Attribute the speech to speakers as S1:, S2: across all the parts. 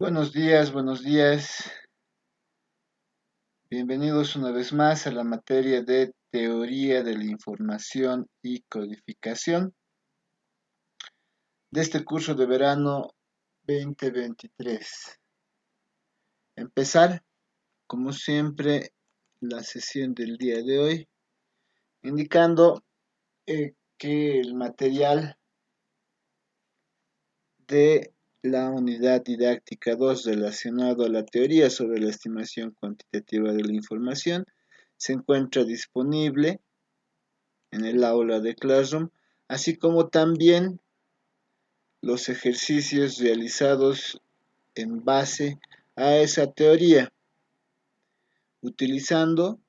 S1: Buenos días, buenos días. Bienvenidos una vez más a la materia de teoría de la información y codificación de este curso de verano 2023. Empezar, como siempre, la sesión del día de hoy, indicando que el material de la unidad didáctica 2 relacionado a la teoría sobre la estimación cuantitativa de la información se encuentra disponible en el aula de Classroom, así como también los ejercicios realizados en base a esa teoría, utilizando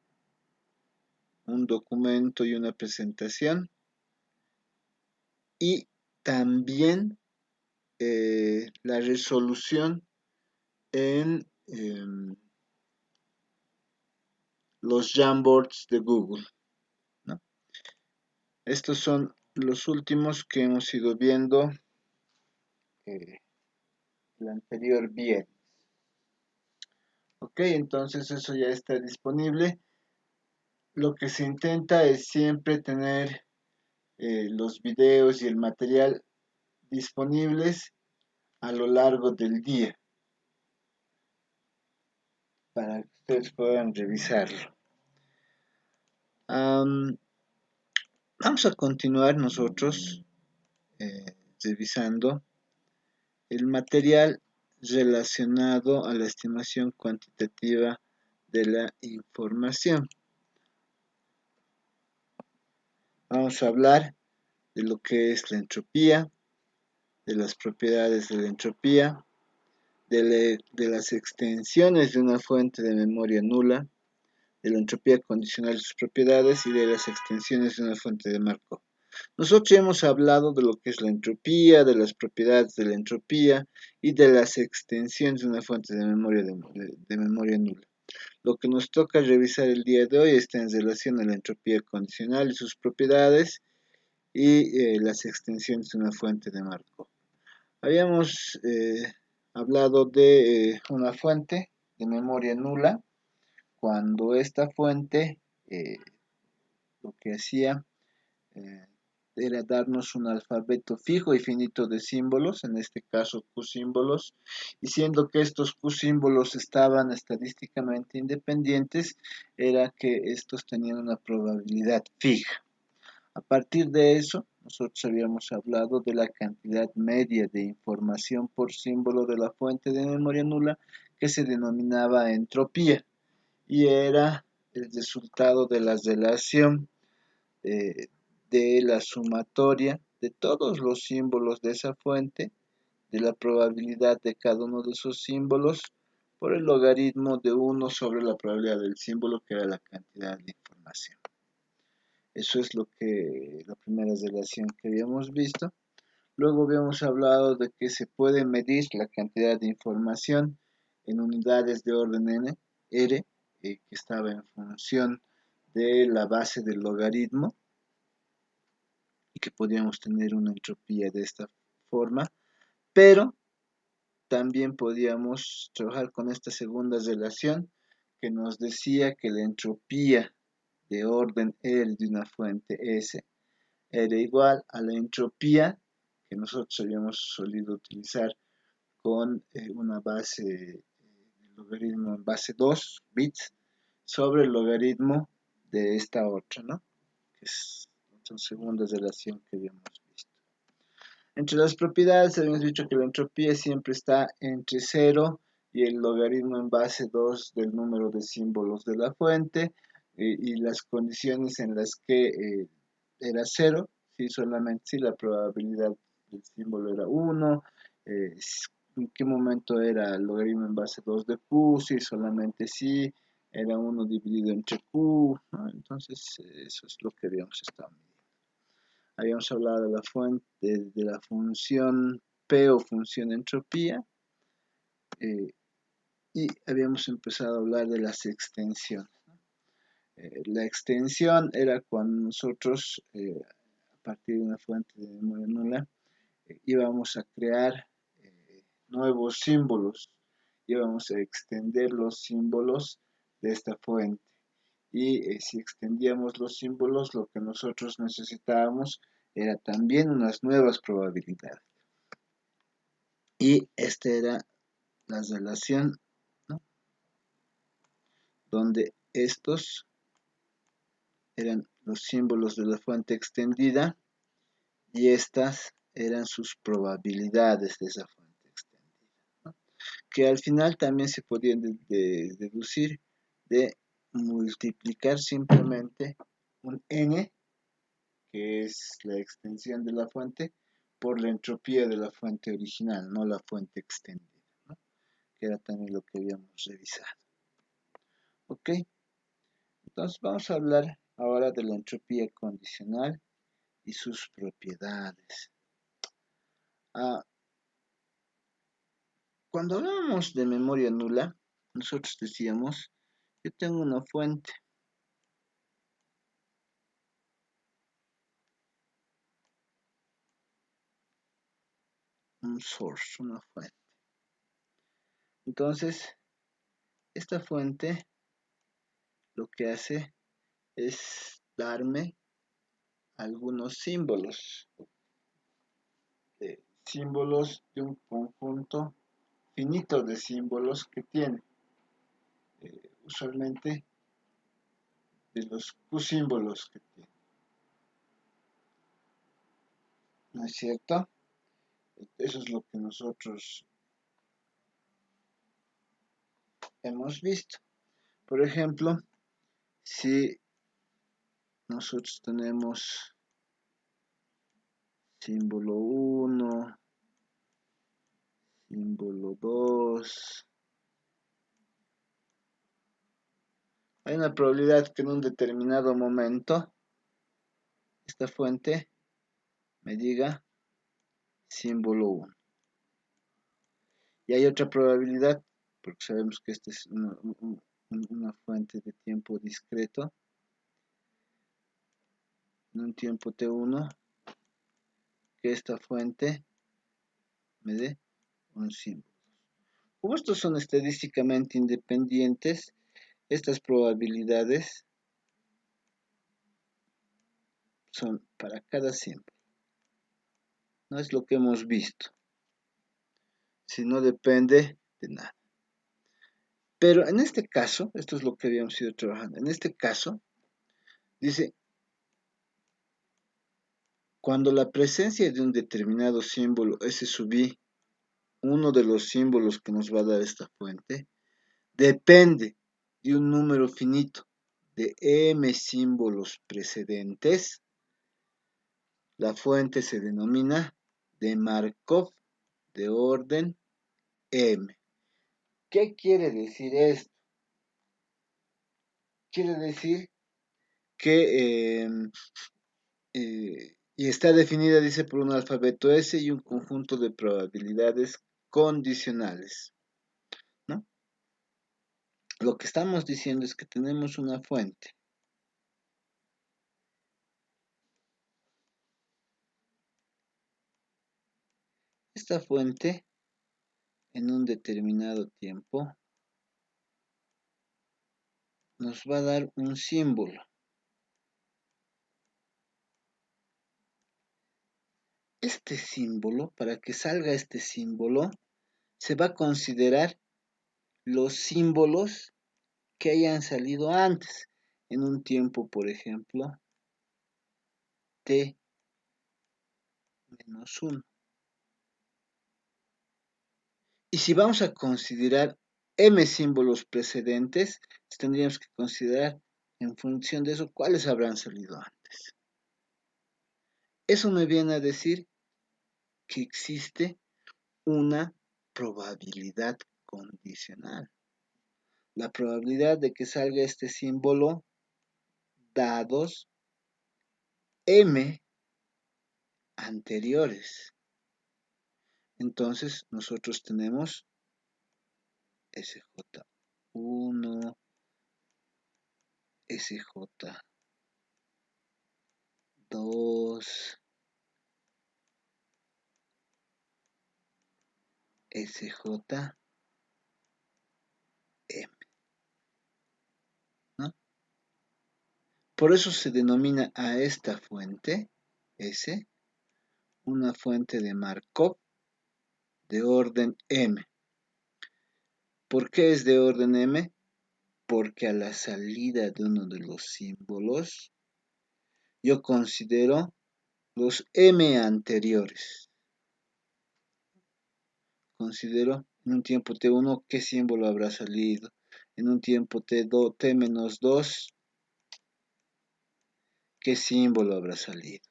S1: un documento y una presentación, y también la resolución en los Jamboards de Google, ¿no? Estos son los últimos que hemos ido viendo el anterior viernes. Ok, entonces eso ya está disponible. Lo que se intenta es siempre tener los videos y el material disponibles a lo largo del día para que ustedes puedan revisarlo. Vamos a continuar nosotros revisando el material relacionado a la estimación cuantitativa de la información. Vamos a hablar de lo que es la entropía, de las propiedades de la entropía, de las extensiones de una fuente de memoria nula, de la entropía condicional y sus propiedades y de las extensiones de una fuente de Markov. Nosotros ya hemos hablado de lo que es la entropía, de las propiedades de la entropía y de las extensiones de una fuente de memoria nula. Lo que nos toca revisar el día de hoy está en relación a la entropía condicional y sus propiedades y las extensiones de una fuente de Markov. Habíamos hablado de una fuente de memoria nula cuando esta fuente lo que hacía eh, era darnos un alfabeto fijo y finito de símbolos, en este caso Q símbolos, y siendo que estos Q símbolos estaban estadísticamente independientes, era que estos tenían una probabilidad fija. A partir de eso, nosotros habíamos hablado de la cantidad media de información por símbolo de la fuente de memoria nula que se denominaba entropía y era el resultado de la relación de la sumatoria de todos los símbolos de esa fuente, de la probabilidad de cada uno de esos símbolos por el logaritmo de 1 sobre la probabilidad del símbolo, que era la cantidad de información. Eso es la primera relación que habíamos visto. Luego habíamos hablado de que se puede medir la cantidad de información en unidades de orden n, r, que estaba en función de la base del logaritmo y que podíamos tener una entropía de esta forma, pero también podíamos trabajar con esta segunda relación que nos decía que la entropía de orden R de una fuente S era igual a la entropía que nosotros habíamos solido utilizar con una base de logaritmo en base 2 bits sobre el logaritmo de esta otra, ¿no? Que es la segunda relación que habíamos visto. Entre las propiedades habíamos dicho que la entropía siempre está entre 0 y el logaritmo en base 2 del número de símbolos de la fuente y las condiciones en las que era 0, si solamente si la probabilidad del símbolo era 1, en qué momento era el logaritmo en base 2 de Q, si solamente si era 1 dividido entre Q, ¿no? Entonces eso es lo que habíamos estado midiendo. Habíamos hablado de la fuente, de la función P o función entropía, y habíamos empezado a hablar de las extensiones. La extensión era cuando nosotros, a partir de una fuente de memoria nula, íbamos a crear nuevos símbolos y vamos a extender los símbolos de esta fuente. Y si extendíamos los símbolos, lo que nosotros necesitábamos era también unas nuevas probabilidades. Y esta era la relación, ¿no?, donde estos eran los símbolos de la fuente extendida y estas eran sus probabilidades de esa fuente extendida, ¿no?, que al final también se podían deducir de multiplicar simplemente un n, que es la extensión de la fuente, por la entropía de la fuente original, no la fuente extendida, ¿no?, que era también lo que habíamos revisado. ¿Ok? Entonces vamos a hablar ahora de la entropía condicional y sus propiedades. Cuando hablábamos de memoria nula, nosotros decíamos, yo tengo una fuente, un source, una fuente. Entonces, esta fuente lo que hace es darme algunos símbolos, símbolos de un conjunto finito de símbolos que tiene, usualmente de los q-símbolos que tiene, ¿no es cierto? Eso es lo que nosotros hemos visto. Por ejemplo, si nosotros tenemos símbolo 1, símbolo 2, hay una probabilidad que en un determinado momento esta fuente me diga símbolo 1. Y hay otra probabilidad, porque sabemos que esta es una fuente de tiempo discreto, en un tiempo t1, que esta fuente me dé un símbolo. Como estos son estadísticamente independientes, estas probabilidades son para cada símbolo. No es lo que hemos visto, si no depende de nada. Pero en este caso, esto es lo que habíamos ido trabajando, en este caso, dice, cuando la presencia de un determinado símbolo S sub i, uno de los símbolos que nos va a dar esta fuente, depende de un número finito de m símbolos precedentes, la fuente se denomina de Markov de orden m. ¿Qué quiere decir esto? Quiere decir que y está definida, dice, por un alfabeto S y un conjunto de probabilidades condicionales, ¿no? Lo que estamos diciendo es que tenemos una fuente. Esta fuente, en un determinado tiempo, nos va a dar un símbolo. Este símbolo, para que salga este símbolo, se va a considerar los símbolos que hayan salido antes, en un tiempo, por ejemplo, t menos 1. Y si vamos a considerar m símbolos precedentes, tendríamos que considerar en función de eso cuáles habrán salido antes. Eso me viene a decir que existe una probabilidad condicional. La probabilidad de que salga este símbolo dados m anteriores. Entonces nosotros tenemos SJ1, SJ2, SJ3, M, ¿no? Por eso se denomina a esta fuente, S, una fuente de Markov de orden M. ¿Por qué es de orden M? Porque a la salida de uno de los símbolos yo considero los M anteriores. Considero en un tiempo T1 qué símbolo habrá salido. En un tiempo T2, T-2, qué símbolo habrá salido.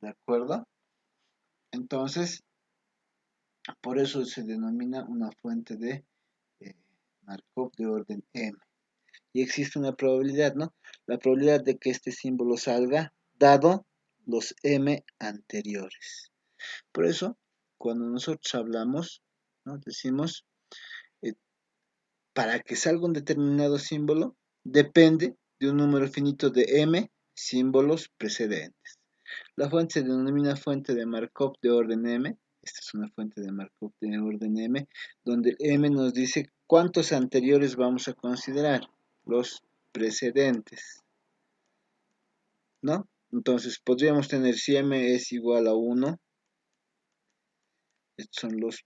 S1: ¿De acuerdo? Entonces, por eso se denomina una fuente de Markov de orden M. Y existe una probabilidad, ¿no? La probabilidad de que este símbolo salga dado los M anteriores. Por eso, cuando nosotros hablamos, ¿no? Decimos, eh, para que salga un determinado símbolo, depende de un número finito de M símbolos precedentes. La fuente se denomina fuente de Markov de orden M. Esta es una fuente de Markov de orden M, donde M nos dice cuántos anteriores vamos a considerar, los precedentes, ¿no? Entonces podríamos tener si M es igual a 1, estos son los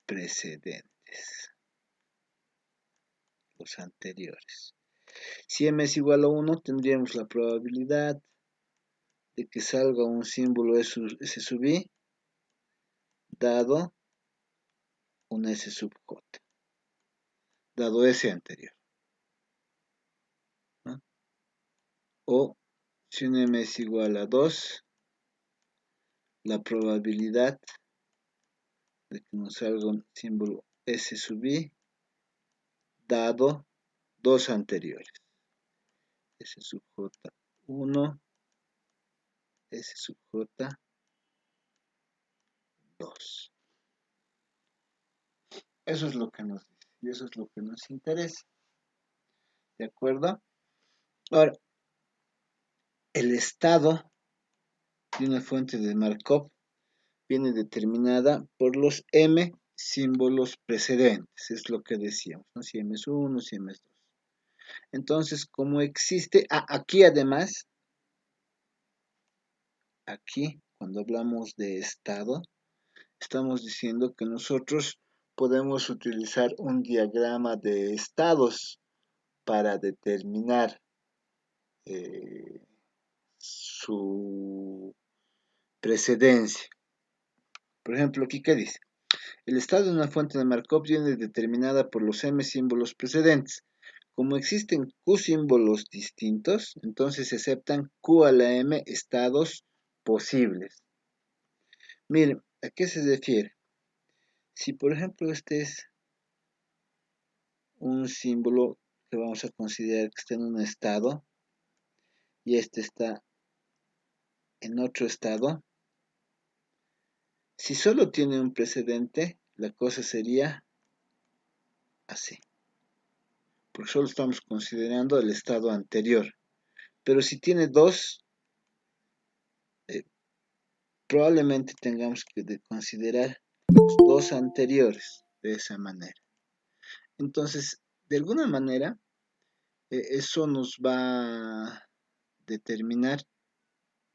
S1: precedentes, los anteriores. Si M es igual a 1, tendríamos la probabilidad de que salga un símbolo S sub I dado un S sub J, dado S anterior, ¿no? O si un M es igual a 2, la probabilidad de que nos salga un símbolo S sub I dado dos anteriores. S sub J1, S sub J2. Eso es lo que nos dice y eso es lo que nos interesa. ¿De acuerdo? Ahora, el estado de una fuente de Markov viene determinada por los M símbolos precedentes, es lo que decíamos, ¿no? Si M es 1, si M es 2. Entonces, como existe, aquí además, aquí, cuando hablamos de estado, estamos diciendo que nosotros podemos utilizar un diagrama de estados para determinar su precedencia. Por ejemplo, aquí, ¿qué dice? El estado de una fuente de Markov viene determinada por los M símbolos precedentes. Como existen Q símbolos distintos, entonces se aceptan Q a la M estados posibles. Miren, ¿a qué se refiere? Si por ejemplo este es un símbolo que vamos a considerar que está en un estado y este está en otro estado, si solo tiene un precedente, la cosa sería así, porque solo estamos considerando el estado anterior. Pero si tiene dos, eh, probablemente tengamos que considerar los dos anteriores de esa manera. Entonces, de alguna manera, eso nos va a determinar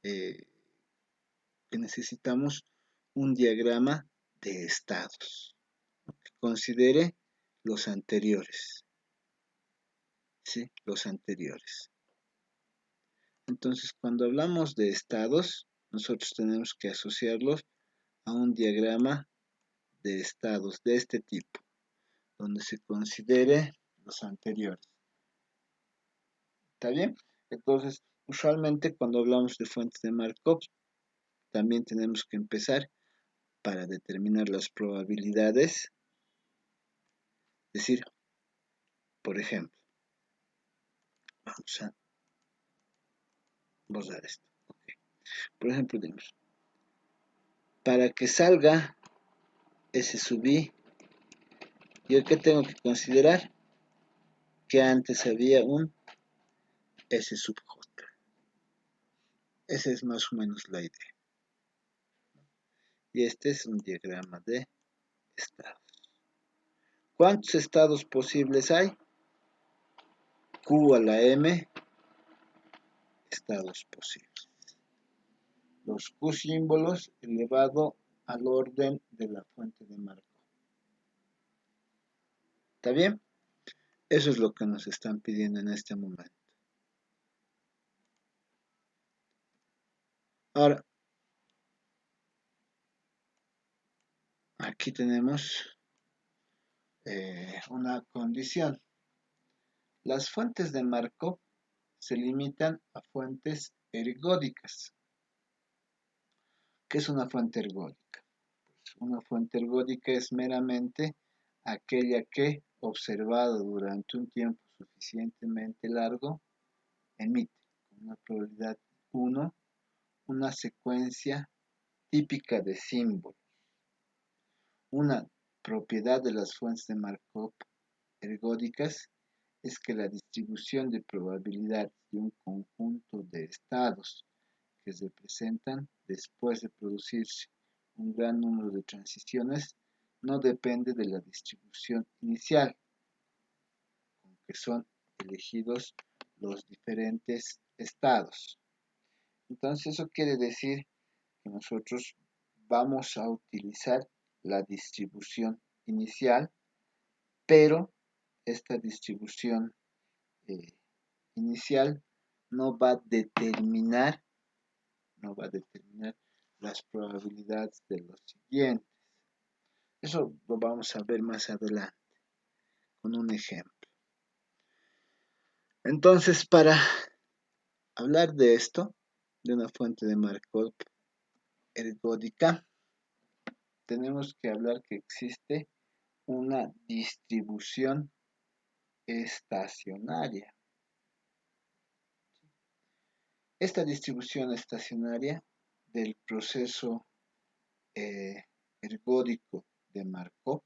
S1: que necesitamos un diagrama de estados que considere los anteriores, ¿sí? Los anteriores. Entonces, cuando hablamos de estados, nosotros tenemos que asociarlos a un diagrama de estados de este tipo, donde se considere los anteriores. ¿Está bien? Entonces, usualmente cuando hablamos de fuentes de Markov, también tenemos que empezar para determinar las probabilidades. Es decir, por ejemplo, vamos a borrar esto. Okay. Por ejemplo, digamos, para que salga S sub I, ¿yo qué tengo que considerar? Que antes había un S sub J. Esa es más o menos la idea. Y este es un diagrama de estados. ¿Cuántos estados posibles hay? Q a la M estados posibles. Los Q símbolos elevado al orden de la fuente de Markov. ¿Está bien? Eso es lo que nos están pidiendo en este momento. Ahora, aquí tenemos una condición. Las fuentes de Markov se limitan a fuentes ergódicas. ¿Qué es una fuente ergódica? Pues una fuente ergódica es meramente aquella que, observada durante un tiempo suficientemente largo, emite con una probabilidad 1 una secuencia típica de símbolos. Una propiedad de las fuentes de Markov ergódicas es que la distribución de probabilidad de un conjunto de estados que se presentan después de producirse un gran número de transiciones no depende de la distribución inicial con que son elegidos los diferentes estados. Entonces eso quiere decir que nosotros vamos a utilizar la distribución inicial, pero esta distribución inicial no va a determinar las probabilidades de los siguientes. Eso lo vamos a ver más adelante con un ejemplo. Entonces, para hablar de esto, de una fuente de Markov ergódica, tenemos que hablar que existe una distribución estacionaria. Esta distribución estacionaria del proceso ergódico de Markov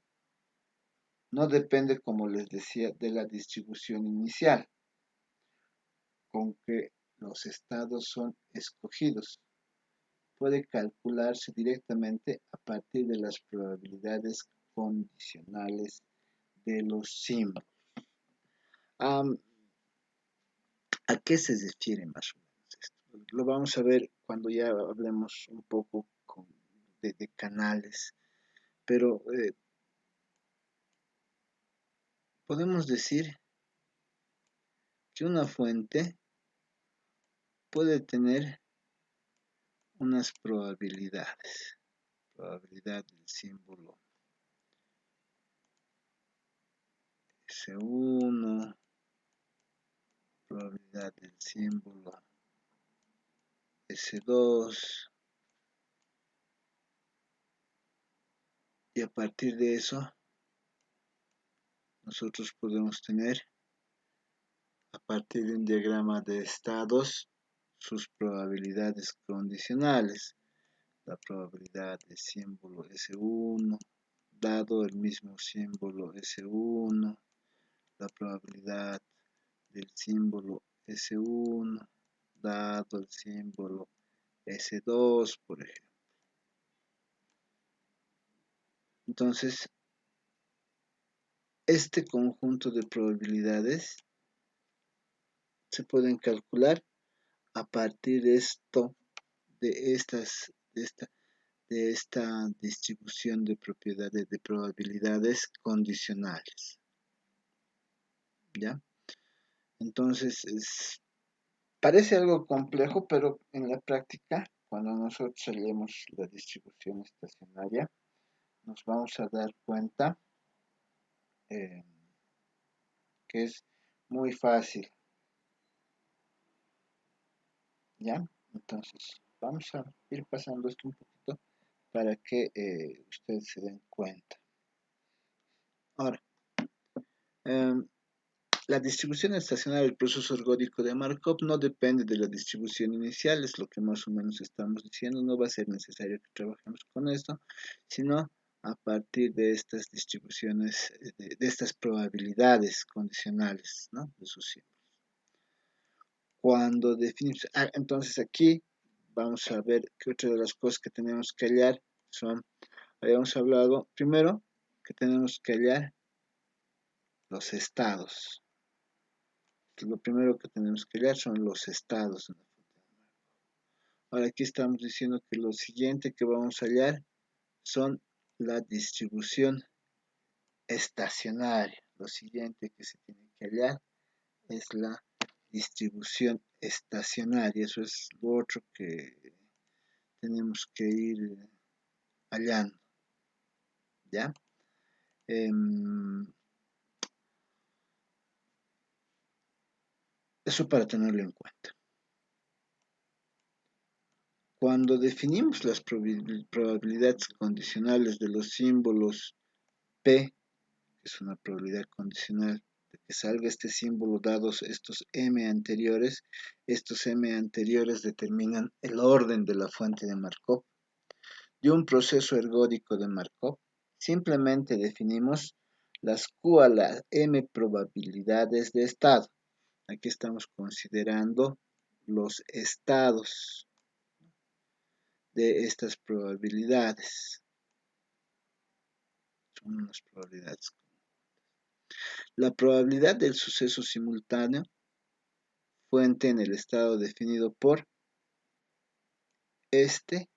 S1: no depende, como les decía, de la distribución inicial, con que los estados son escogidos. Puede calcularse directamente a partir de las probabilidades condicionales de los símbolos. ¿A qué se refiere más o menos esto? Lo vamos a ver cuando ya hablemos un poco de canales, pero podemos decir que una fuente puede tener unas probabilidades. Probabilidad del símbolo S1, probabilidad del símbolo S2, y a partir de eso nosotros podemos tener, a partir de un diagrama de estados, sus probabilidades condicionales. La probabilidad del símbolo S1 dado el mismo símbolo S1, la probabilidad del símbolo S1 dado el símbolo S2, por ejemplo. Entonces, este conjunto de probabilidades se pueden calcular a partir de esta distribución de propiedades de probabilidades condicionales. ¿Ya? Entonces, parece algo complejo, pero en la práctica, cuando nosotros leemos la distribución estacionaria, nos vamos a dar cuenta que es muy fácil. ¿Ya? Entonces, vamos a ir pasando esto un poquito para que ustedes se den cuenta. Ahora, la distribución estacionaria del proceso ergódico de Markov no depende de la distribución inicial, es lo que más o menos estamos diciendo. No va a ser necesario que trabajemos con esto, sino a partir de estas distribuciones, de estas probabilidades condicionales, ¿no? De sus símbolos. Cuando definimos, entonces aquí vamos a ver que otra de las cosas que tenemos que hallar son, habíamos hablado primero que tenemos que hallar los estados. Lo primero que tenemos que hallar son los estados. Ahora aquí estamos diciendo que lo siguiente que vamos a hallar son la distribución estacionaria. Lo siguiente que se tiene que hallar es la distribución estacionaria. Eso es lo otro que tenemos que ir hallando. ¿Ya? Eso para tenerlo en cuenta. Cuando definimos las probabilidades condicionales de los símbolos P, que es una probabilidad condicional de que salga este símbolo dados estos M anteriores, estos M anteriores determinan el orden de la fuente de Markov. De un proceso ergódico de Markov, simplemente definimos las Q a la M probabilidades de estado. Aquí estamos considerando los estados de estas probabilidades. Son unas probabilidades. La probabilidad del suceso simultáneo, fuente en el estado definido por este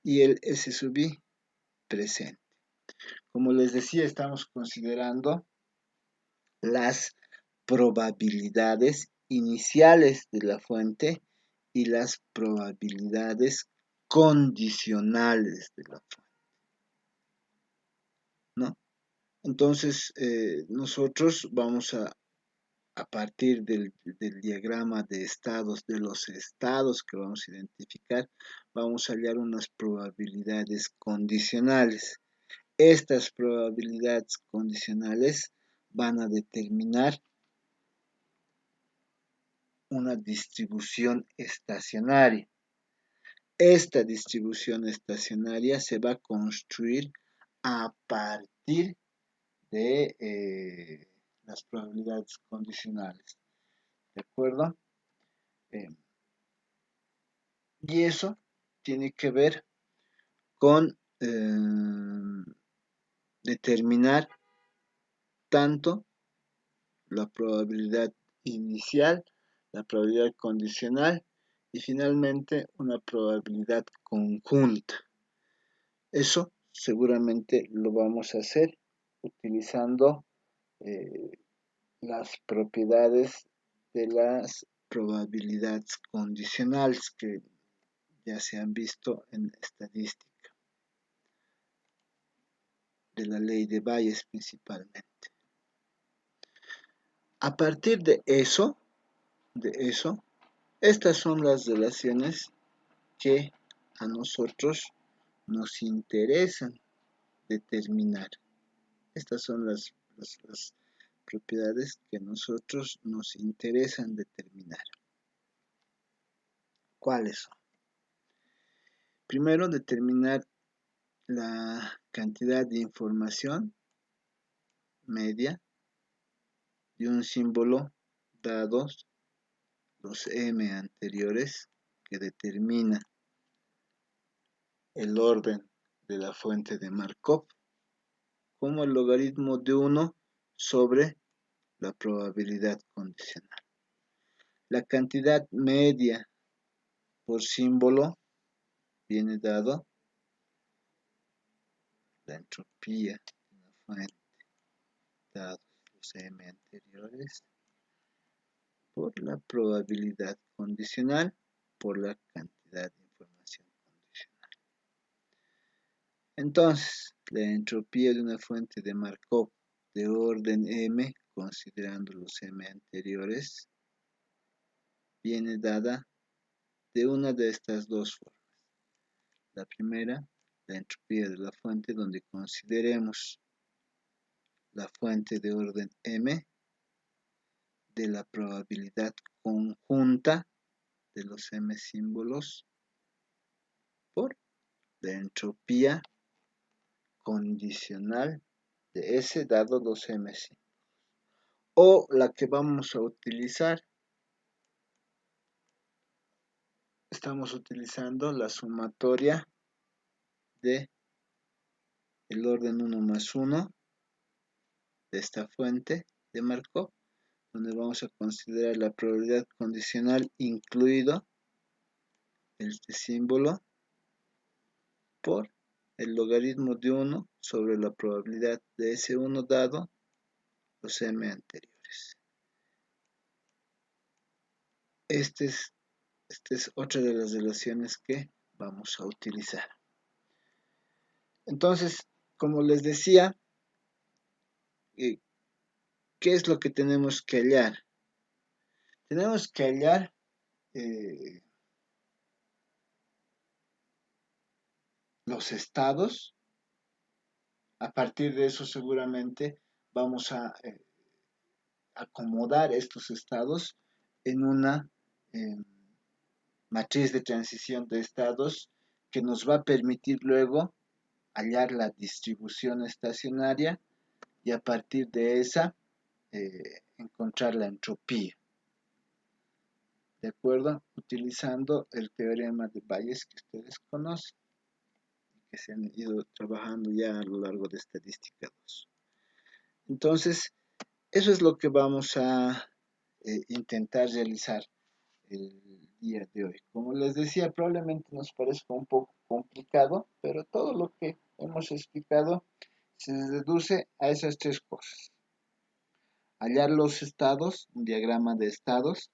S1: y el S sub I presente. Como les decía, estamos considerando las probabilidades iniciales de la fuente y las probabilidades condicionales de la fuente, ¿no? Entonces, nosotros vamos a partir del diagrama de estados, de los estados que vamos a identificar, vamos a hallar unas probabilidades condicionales. Estas probabilidades condicionales van a determinar una distribución estacionaria. Esta distribución estacionaria se va a construir a partir de las probabilidades condicionales. ¿De acuerdo? Y eso tiene que ver con determinar tanto la probabilidad inicial, la probabilidad condicional y finalmente una probabilidad conjunta. Eso seguramente lo vamos a hacer utilizando las propiedades de las probabilidades condicionales que ya se han visto en estadística, de la ley de Bayes principalmente. A partir de eso, estas son las relaciones que a nosotros nos interesan determinar. Estas son las propiedades que a nosotros nos interesan determinar. ¿Cuáles son? Primero, determinar la cantidad de información media de un símbolo dados los M anteriores que determina el orden de la fuente de Markov como el logaritmo de 1 sobre la probabilidad condicional. La cantidad media por símbolo viene dado la entropía de la fuente dados los M anteriores por la probabilidad condicional por la cantidad de información condicional. Entonces, la entropía de una fuente de Markov de orden M, considerando los M anteriores, viene dada de una de estas dos formas. La primera, la entropía de la fuente, donde consideremos la fuente de orden M de la probabilidad conjunta de los M símbolos por la entropía condicional de S dado 2M símbolos. O la que vamos a utilizar, estamos utilizando la sumatoria de el orden 1 más 1 de esta fuente de Markov, donde vamos a considerar la probabilidad condicional incluido este símbolo por el logaritmo de 1 sobre la probabilidad de ese 1 dado los m anteriores. Esta es otra de las relaciones que vamos a utilizar. Entonces, como les decía, ¿qué es lo que tenemos que hallar? Tenemos que hallar los estados. A partir de eso seguramente vamos a acomodar estos estados en una matriz de transición de estados que nos va a permitir luego hallar la distribución estacionaria y a partir de esa encontrar la entropía. ¿De acuerdo? Utilizando el teorema de Bayes que ustedes conocen, que se han ido trabajando ya a lo largo de estadística 2. Entonces, eso es lo que vamos a intentar realizar el día de hoy. Como les decía, probablemente nos parezca un poco complicado, pero todo lo que hemos explicado se reduce a esas tres cosas. Hallar los estados, un diagrama de estados.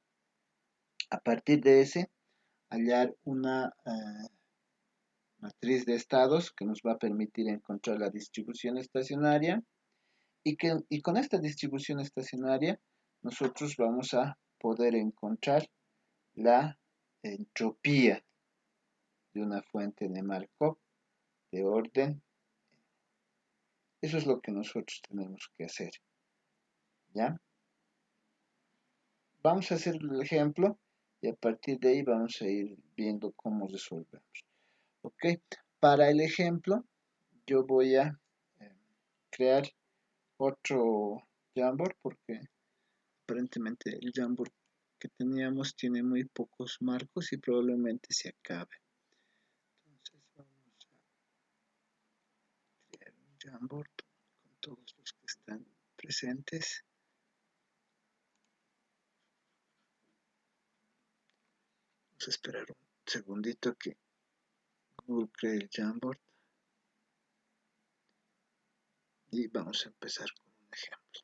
S1: A partir de ese, hallar una matriz de estados que nos va a permitir encontrar la distribución estacionaria y con esta distribución estacionaria nosotros vamos a poder encontrar la entropía de una fuente de Markov de orden. Eso es lo que nosotros tenemos que hacer. ¿Ya? Vamos a hacer el ejemplo y a partir de ahí vamos a ir viendo cómo resolvemos. ¿Ok? Para el ejemplo, yo voy a crear otro Jamboard porque aparentemente el Jamboard que teníamos tiene muy pocos marcos y probablemente se acabe. Entonces vamos a crear un Jamboard con todos los que están presentes. Vamos a esperar un segundito que Google cree el Jamboard y vamos a empezar con un ejemplo.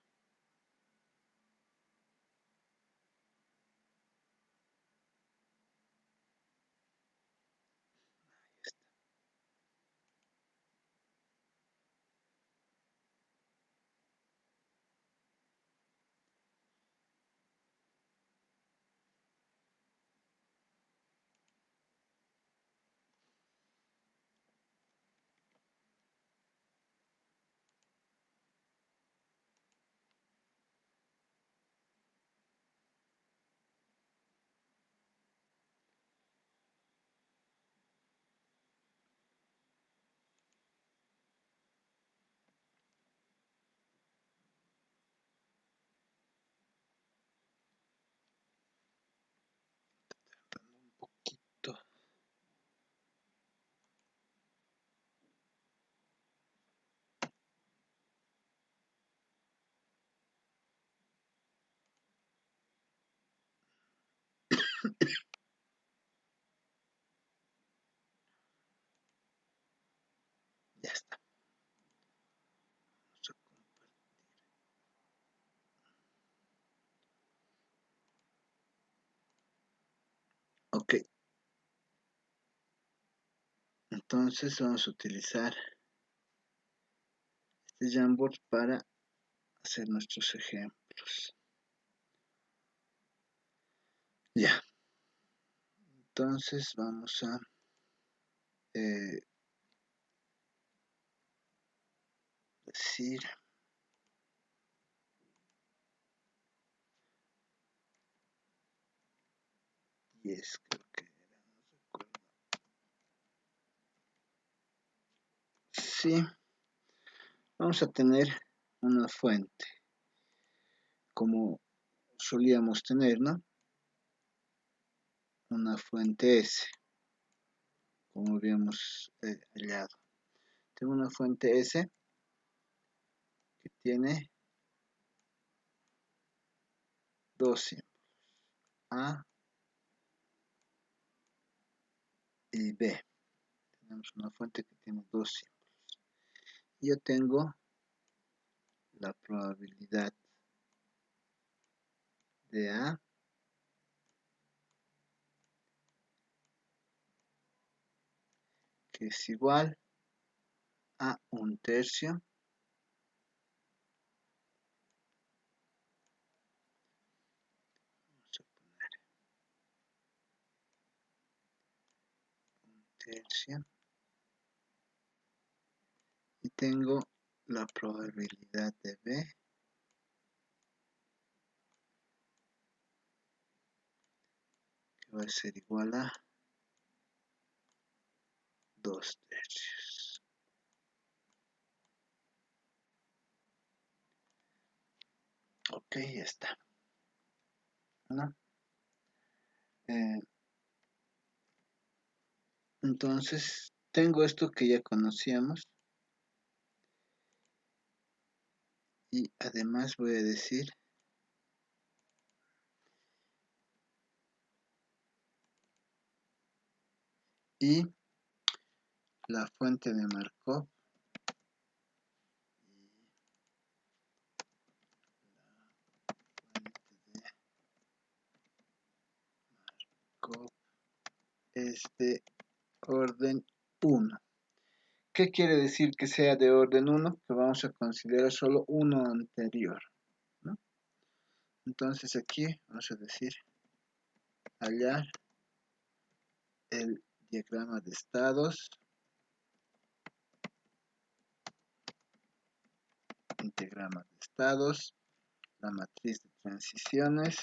S1: Un poquito. Ya está. Ok. Entonces vamos a utilizar este Jamboard para hacer nuestros ejemplos. Ya. Entonces vamos a decir 10, creo que era, no recuerdo. Sí, vamos a tener una fuente, como solíamos tener, ¿no? Una fuente S, como habíamos hallado. Tengo una fuente S que tiene dos símbolos, A y B. Tenemos una fuente que tiene dos símbolos. Yo tengo la probabilidad de A que es igual a un tercio y tengo la probabilidad de B que va a ser igual a 2 tercios. Ok, ya está. ¿No? Entonces, tengo esto que ya conocíamos y además voy a decir y la fuente de Markov es de orden 1. ¿Qué quiere decir que sea de orden 1? Que vamos a considerar solo uno anterior, ¿no? Entonces aquí vamos a decir hallar el diagrama de estados, integrama de estados, la matriz de transiciones,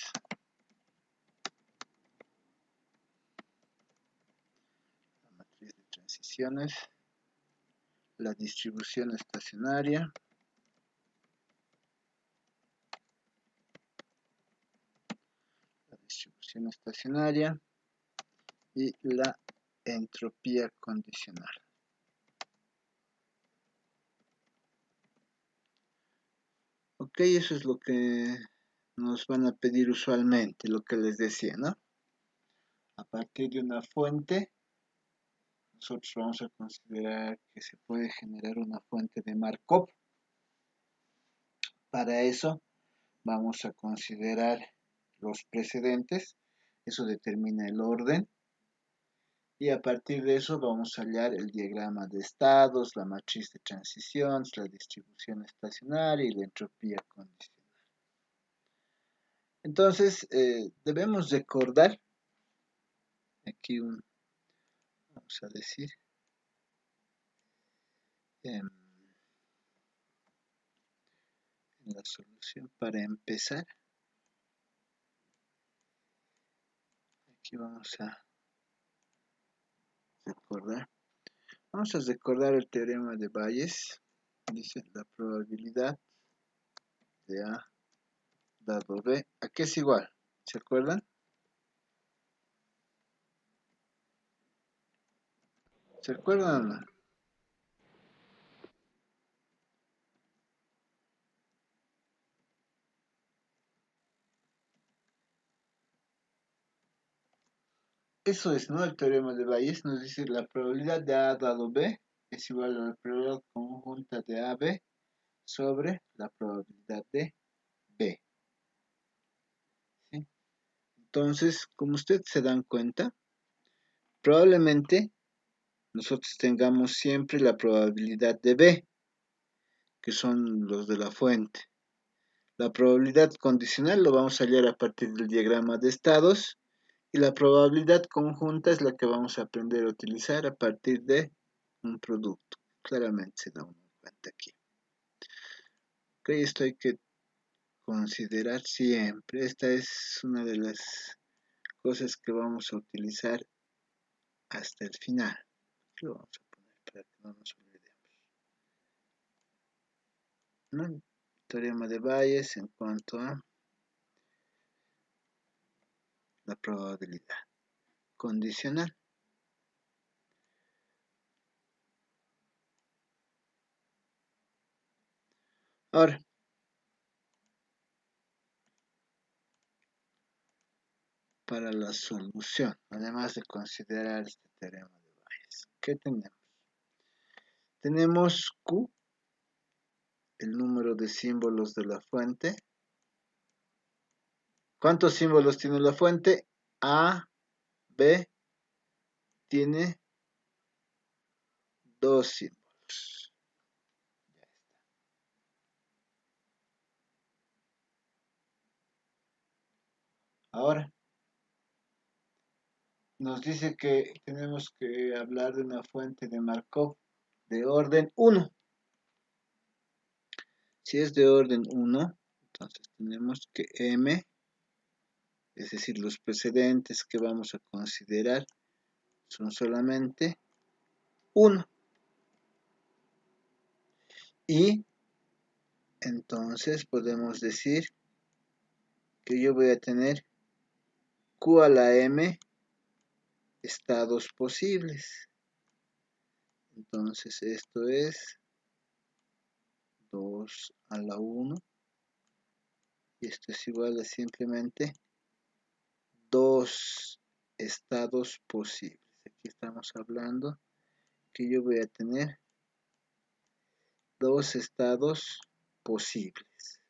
S1: la distribución estacionaria, y la entropía condicional. Ok, eso es lo que nos van a pedir usualmente, lo que les decía, ¿no? A partir de una fuente, nosotros vamos a considerar que se puede generar una fuente de Markov. Para eso vamos a considerar los precedentes, eso determina el orden, y a partir de eso vamos a hallar el diagrama de estados, la matriz de transiciones, la distribución estacionaria y la entropía condicional. Entonces, debemos recordar, aquí vamos a decir, en la solución para empezar, aquí vamos a recordar el teorema de Bayes. Dice la probabilidad de A dado B, ¿a qué es igual? ¿Se acuerdan? ¿Se acuerdan o no? Eso es, ¿no? El teorema de Bayes nos dice la probabilidad de A dado B es igual a la probabilidad conjunta de AB sobre la probabilidad de B. ¿Sí? Entonces, como ustedes se dan cuenta, probablemente nosotros tengamos siempre la probabilidad de B, que son los de la fuente. La probabilidad condicional lo vamos a hallar a partir del diagrama de estados y la probabilidad conjunta es la que vamos a aprender a utilizar a partir de un producto. Claramente se da una cuenta aquí. Ok, esto hay que considerar siempre. Esta es una de las cosas que vamos a utilizar hasta el final. Lo vamos a poner para que no nos olvidemos, ¿no? Teorema de Bayes en cuanto a la probabilidad condicional. Ahora, para la solución, además de considerar este teorema de Bayes. ¿Qué tenemos? Tenemos Q, el número de símbolos de la fuente. ¿Cuántos símbolos tiene la fuente? A, B, tiene 2 símbolos. Ya está. Ahora, nos dice que tenemos que hablar de una fuente de Markov de orden 1. Si es de orden 1, entonces tenemos que M, es decir, los precedentes que vamos a considerar son solamente 1. Y entonces podemos decir que yo voy a tener Q a la M estados posibles. Entonces esto es 2 a la 1. Y esto es igual a simplemente 2 estados posibles. Aquí estamos hablando que yo voy a tener 2 estados posibles.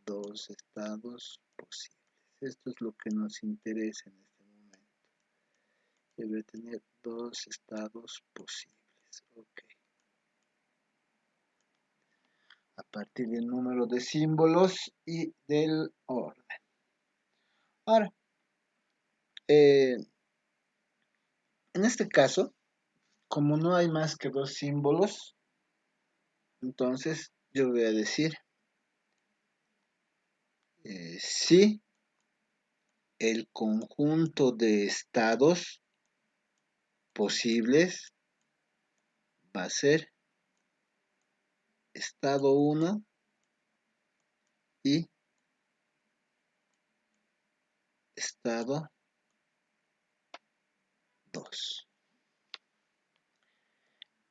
S1: 2 estados posibles. Esto es lo que nos interesa en este momento. Yo voy a tener 2 estados posibles. Ok. A partir del número de símbolos y del orden. Ahora, en este caso, como no hay más que 2 símbolos, entonces yo voy a decir si el conjunto de estados posibles va a ser estado 1 y estado 2.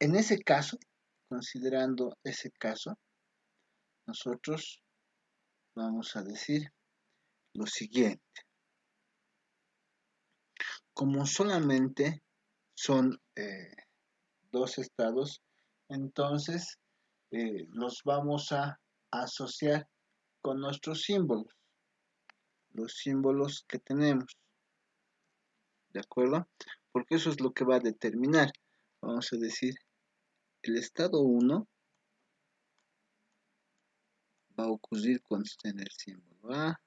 S1: En ese caso, considerando ese caso, nosotros vamos a decir lo siguiente. Como solamente son 2 estados, entonces los vamos a asociar con nuestros símbolos, los símbolos que tenemos, ¿de acuerdo? Porque eso es lo que va a determinar. Vamos a decir, el estado 1 va a ocurrir cuando esté en el símbolo A,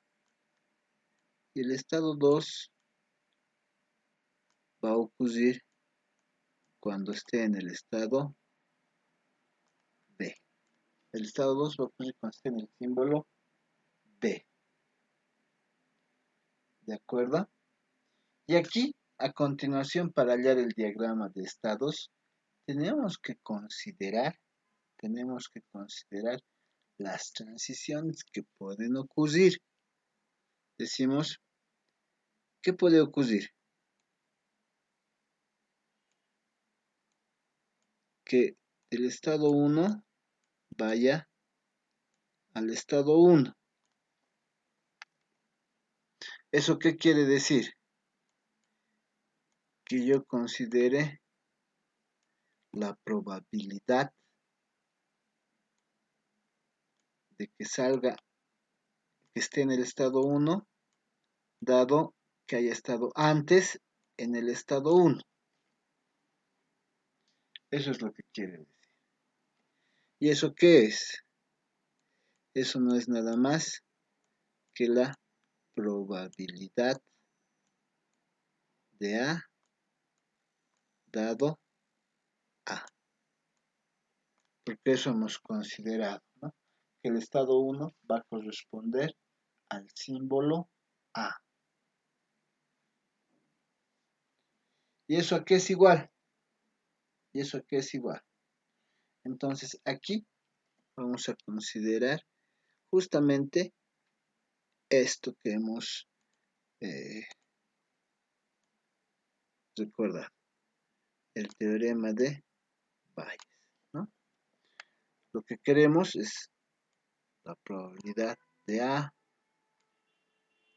S1: y el estado 2 va a ocurrir cuando esté en el estado B. El estado 2 va a ocurrir cuando esté en el símbolo B. ¿De acuerdo? Y aquí, a continuación, para hallar el diagrama de estados, tenemos que considerar las transiciones que pueden ocurrir. Decimos, ¿qué puede ocurrir? Que el estado 1 vaya al estado 1. ¿Eso qué quiere decir? Que yo considere la probabilidad de que salga, que esté en el estado 1, dado que haya estado antes en el estado 1. Eso es lo que quiere decir. ¿Y eso qué es? Eso no es nada más que la probabilidad de A dado A. Porque eso hemos considerado, ¿no? Que el estado 1 va a corresponder al símbolo A. ¿Y eso a qué es igual? ¿Y eso a qué es igual? Entonces aquí vamos a considerar justamente esto que hemos recordado, el teorema de Bayes, ¿no? Lo que queremos es la probabilidad de A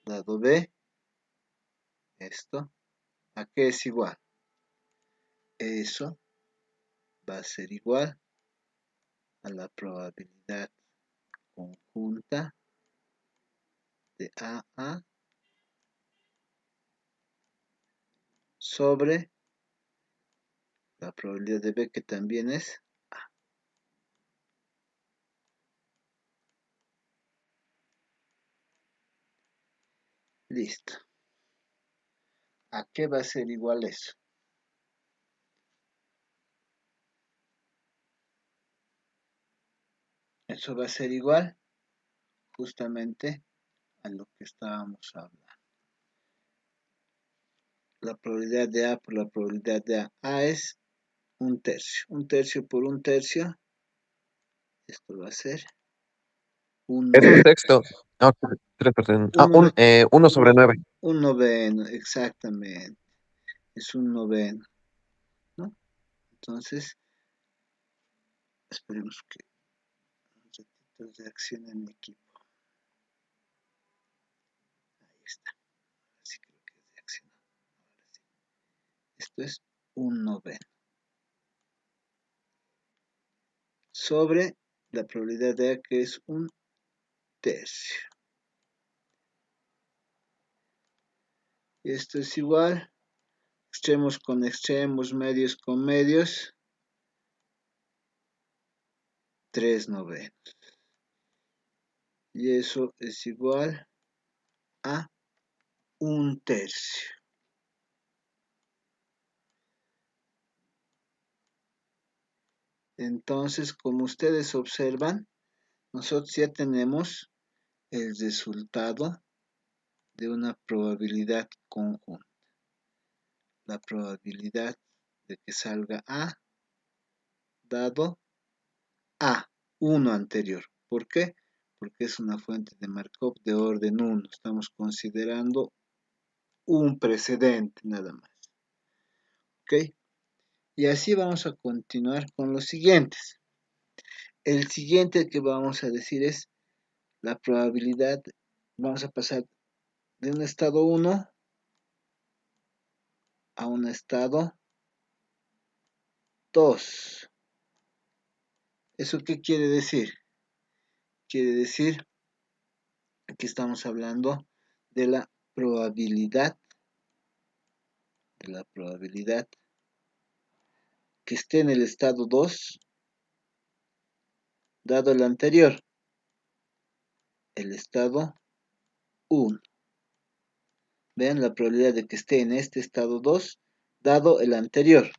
S1: dado B, esto, ¿a qué es igual? Eso va a ser igual a la probabilidad conjunta de A sobre la probabilidad de B, que también es A. Listo. ¿A qué va a ser igual eso? Eso va a ser igual justamente a lo que estábamos hablando. La probabilidad de A por la probabilidad de A. A es un tercio. Un tercio por un tercio. Esto va a ser un
S2: Es un
S1: noveno.
S2: texto. Ah, 3%.
S1: Un, nove-
S2: 1 sobre 9.
S1: un noveno, exactamente. Es un noveno, ¿no? Entonces, esperemos que un ratito reaccione mi equipo. Ahí está. Así creo que reaccionó. Ahora sí. Esto es un noveno. Sobre la probabilidad de A, que es un tercio. Esto es igual. Extremos con extremos, medios con medios. 3 novenos. Y eso es igual a un tercio. Entonces, como ustedes observan, nosotros ya tenemos el resultado de una probabilidad conjunta. La probabilidad de que salga A dado A, 1 anterior. ¿Por qué? Porque es una fuente de Markov de orden 1. Estamos considerando un precedente nada más. ¿Ok? Y así vamos a continuar con los siguientes. El siguiente que vamos a decir es la probabilidad. Vamos a pasar de un estado 1 a un estado 2. ¿Eso qué quiere decir? Quiere decir que estamos hablando de la probabilidad, que esté en el estado 2 dado el anterior, el estado 1. Vean la probabilidad de que esté en este estado 2 dado el anterior,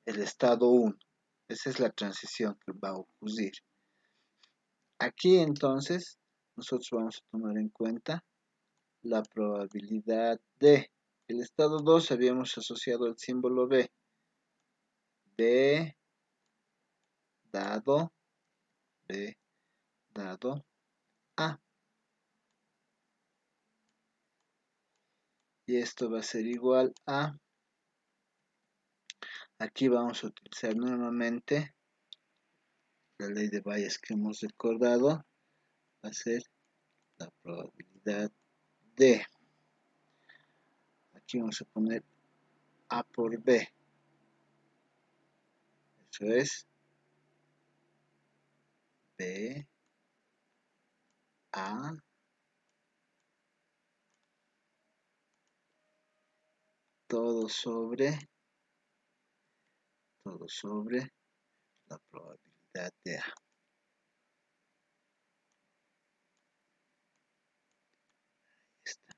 S1: el estado 1. Esa es la transición que va a ocurrir. Aquí entonces nosotros vamos a tomar en cuenta la probabilidad de el estado 2. Habíamos asociado el símbolo B. B dado A. Y esto va a ser igual a, aquí vamos a utilizar nuevamente la ley de Bayes que hemos recordado, va a ser la probabilidad de, aquí vamos a poner A por B, eso es B, A, todo sobre la probabilidad de A. Esta.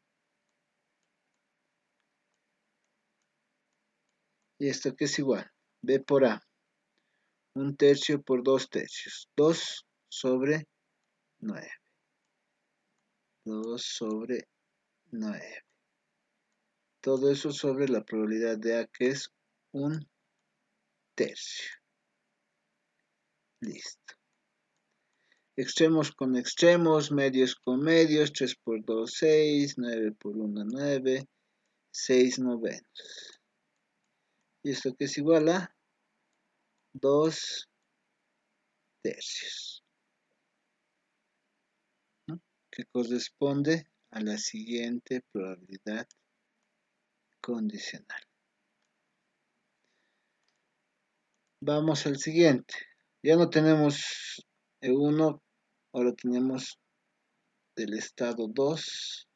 S1: Y esto que es igual, B por A, un tercio por 2 tercios, 2 sobre 9, 2 sobre 9. Todo eso sobre la probabilidad de A, que es un tercio. Listo. Extremos con extremos, medios con medios, 3 por 2, 6, 9 por 1, 9, 6 novenos. Y esto que es igual a 2 tercios. ¿No? que corresponde a la siguiente probabilidad condicional. Vamos al siguiente. Ya no tenemos E1, ahora tenemos del estado 2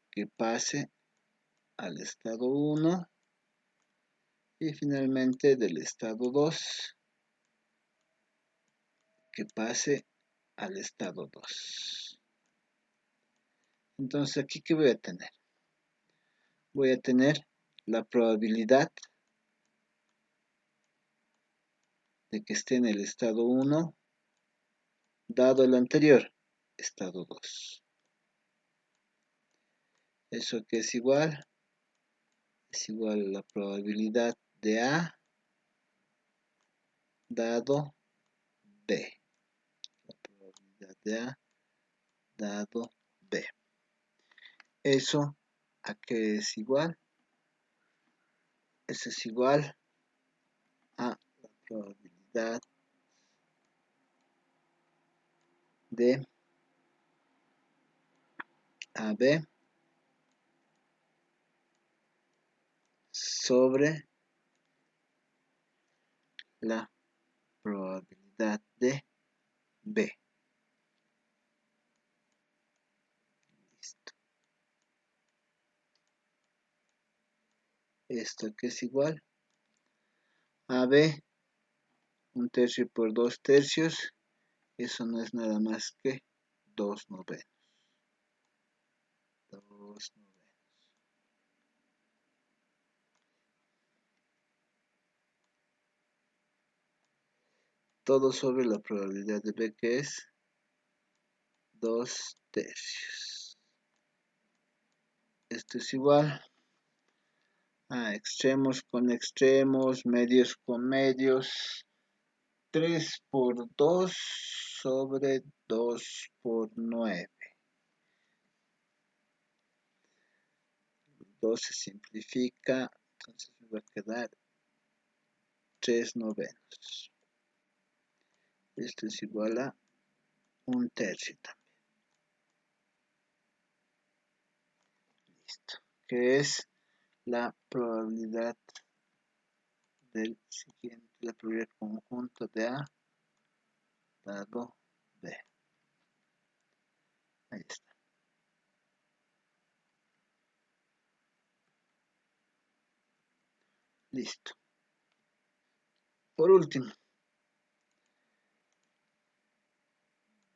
S1: que pase al estado 1 y finalmente del estado 2 que pase al estado 2. Entonces, ¿aquí qué voy a tener? Voy a tener la probabilidad de que esté en el estado 1 dado el anterior, estado 2. ¿Eso que es igual? Es igual a la probabilidad de A dado B. La probabilidad de A dado B. ¿Eso a qué es igual? Eso es igual a la probabilidad de AB sobre la probabilidad de B. Listo. ¿Esto qué es igual? AB, 1/3 por 2/3, eso no es nada más que 2/9. 2/9. Todo sobre la probabilidad de B, que es 2/3. Esto es igual a extremos con extremos, medios con medios. 3 por 2 sobre 2 por 9. 2 se simplifica, entonces me va a quedar 3/9. Esto es igual a 1/3 también. Listo. Que es la probabilidad del siguiente, la probabilidad conjunto de A dado B. Ahí está. Listo. Por último,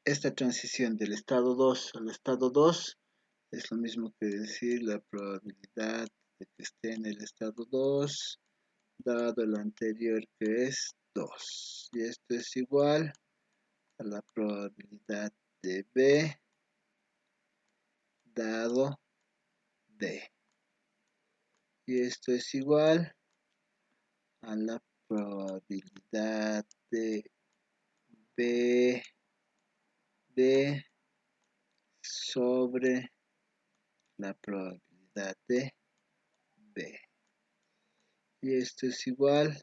S1: esta transición del estado 2 al estado 2 es lo mismo que decir la probabilidad de que esté en el estado 2 dado el anterior, que es 2. Y esto es igual a la probabilidad de B dado D. Y esto es igual a la probabilidad de B D sobre la probabilidad de B. Y esto es igual,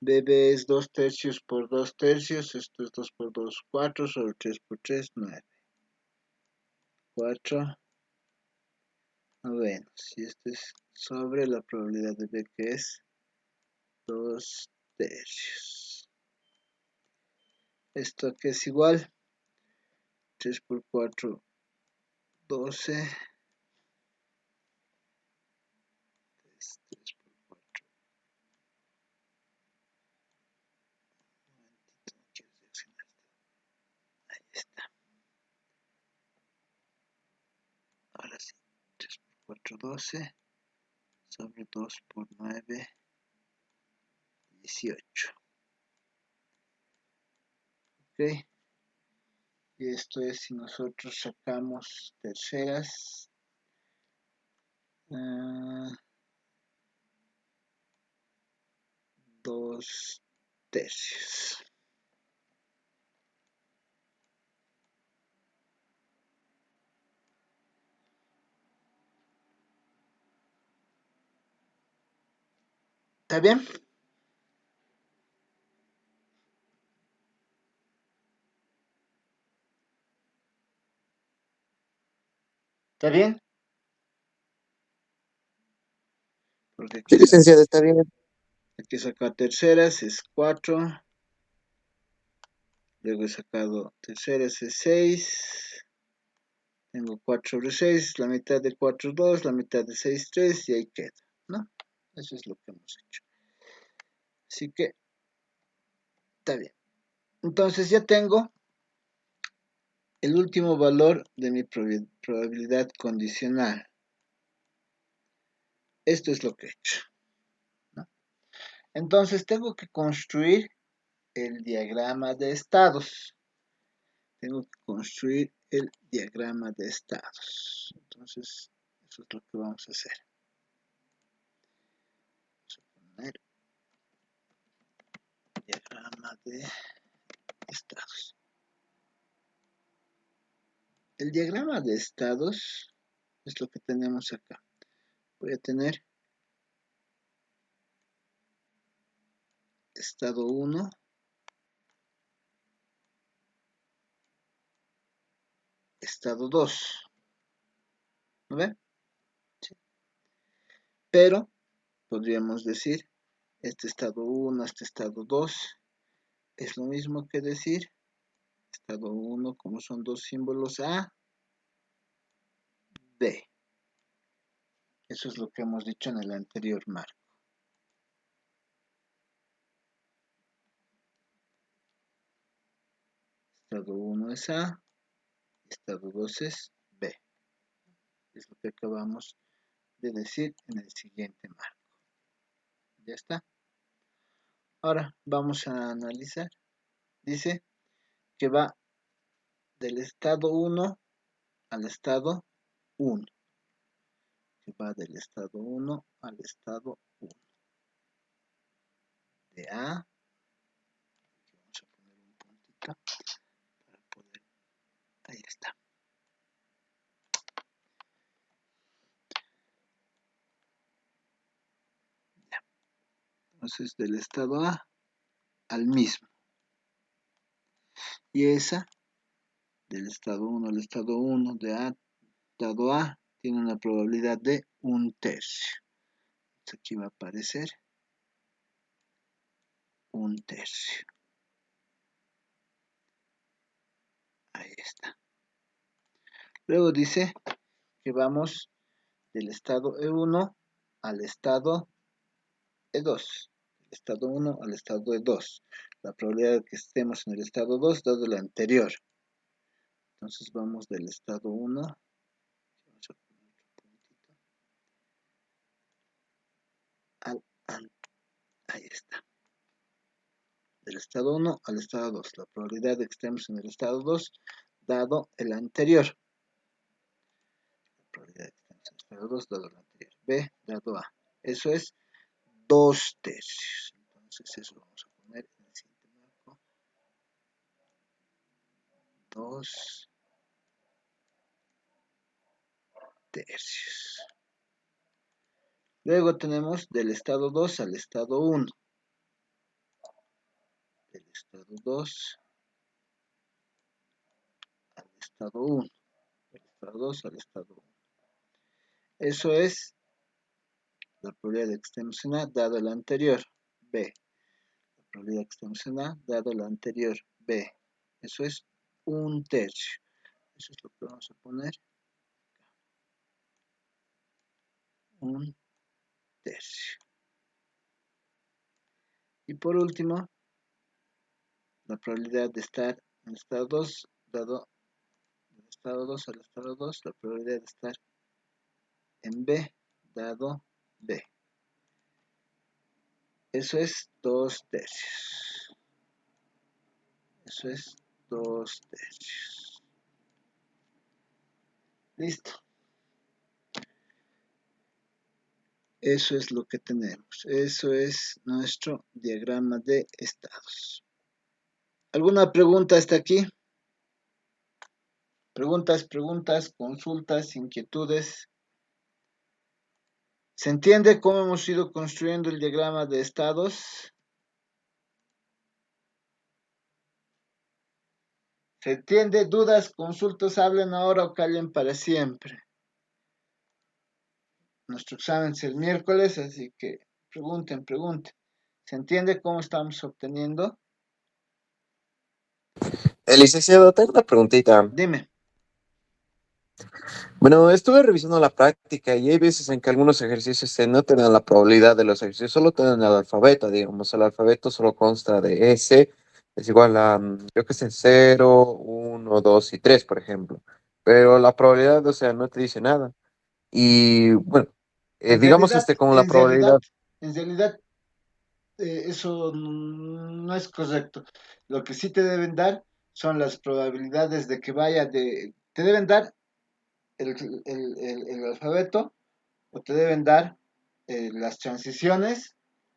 S1: BB es 2/3 por 2/3, esto es 2 por 2, 4, sobre 3 por 3, 9. 4/9. Y esto es sobre la probabilidad de B, que es 2/3. Esto que es igual, 3 por 4, 12. 3 por 4. Ahí está. Ahora sí, 3 por 4, 12. Sobre 2 por 9, 18. Ok. Y esto es si nosotros sacamos terceras. 2/3. ¿Está bien? ¿Está bien? Porque
S2: Sí, licenciado, está bien.
S1: aquí he sacado terceras, es 4. Luego he sacado terceras, es 6. Tengo 4 sobre 6, la mitad de 4 es 2, la mitad de 6 es 3 y ahí queda, ¿no? Eso es lo que hemos hecho. Así que está bien. Entonces ya tengo el último valor de mi probabilidad condicional. Esto es lo que he hecho, ¿no? Entonces tengo que construir el diagrama de estados. Tengo que construir el diagrama de estados. Entonces, eso es lo que vamos a hacer. Vamos a poner diagrama de estados. El diagrama de estados es lo que tenemos acá. Voy a tener estado 1, estado 2. ¿No ven? Sí. Pero podríamos decir, este estado 1, este estado 2, es lo mismo que decir estado 1, como son dos símbolos A, B. Eso es lo que hemos dicho en el anterior marco. Estado 1 es A, estado 2 es B. Es lo que acabamos de decir en el siguiente marco. Ya está. Ahora vamos a analizar. Dice que va del estado 1 al estado 1. Que va del estado 1 al estado 1. De A. Vamos a poner un puntito para poder. Ahí está. Ya. Entonces del estado A al mismo. Y esa del estado 1 al estado 1 de A, estado A, tiene una probabilidad de 1/3. Entonces aquí va a aparecer 1/3. Ahí está. Luego dice que vamos del estado E1 al estado E2. Del estado 1 al estado E2. La probabilidad de que estemos en el estado 2 dado el anterior. Entonces vamos del estado 1. Vamos a poner otro puntito. Ahí está. Del estado 1 al estado 2. La probabilidad de que estemos en el estado 2 dado el anterior. La probabilidad de que estemos en el estado 2 dado el anterior. B dado A. Eso es 2/3. Entonces eso vamos a poner en el siguiente marco. 2/3. Luego tenemos del estado 2 al estado 1. Del estado 2 al estado 1. Del estado 2 al estado 1. Eso es la probabilidad de que estemos en A dado el anterior. B. La probabilidad de que estemos en A dado el anterior. B. Eso es 1/3. Eso es lo que vamos a poner. 1/3. Y por último, la probabilidad de estar en el estado 2 dado del estado 2 al estado 2, la probabilidad de estar en B dado B. Eso es 2/3. Eso es 2/3. Listo. Eso es lo que tenemos. Eso es nuestro diagrama de estados. ¿Alguna pregunta hasta aquí? Preguntas, consultas, inquietudes. ¿Se entiende cómo hemos ido construyendo el diagrama de estados? ¿Se entiende? ¿Dudas, consultas? Hablen ahora o callen para siempre. Nuestro examen es el miércoles, así que pregunten. ¿Se entiende cómo estamos obteniendo?
S2: Licenciado, tengo una preguntita.
S1: Dime.
S2: Bueno, estuve revisando la práctica y hay veces en que algunos ejercicios no te dan la probabilidad de los ejercicios, solo te dan el alfabeto, digamos. El alfabeto solo consta de S, es igual a, creo que es en 0, 1, 2 y 3, por ejemplo. Pero la probabilidad, o sea, no te dice nada. Y bueno,
S1: En
S2: digamos
S1: realidad,
S2: como la
S1: en realidad,
S2: probabilidad.
S1: en realidad, eso no es correcto. Lo que sí te deben dar son las probabilidades de que vaya de... Te deben dar el alfabeto o te deben dar las transiciones,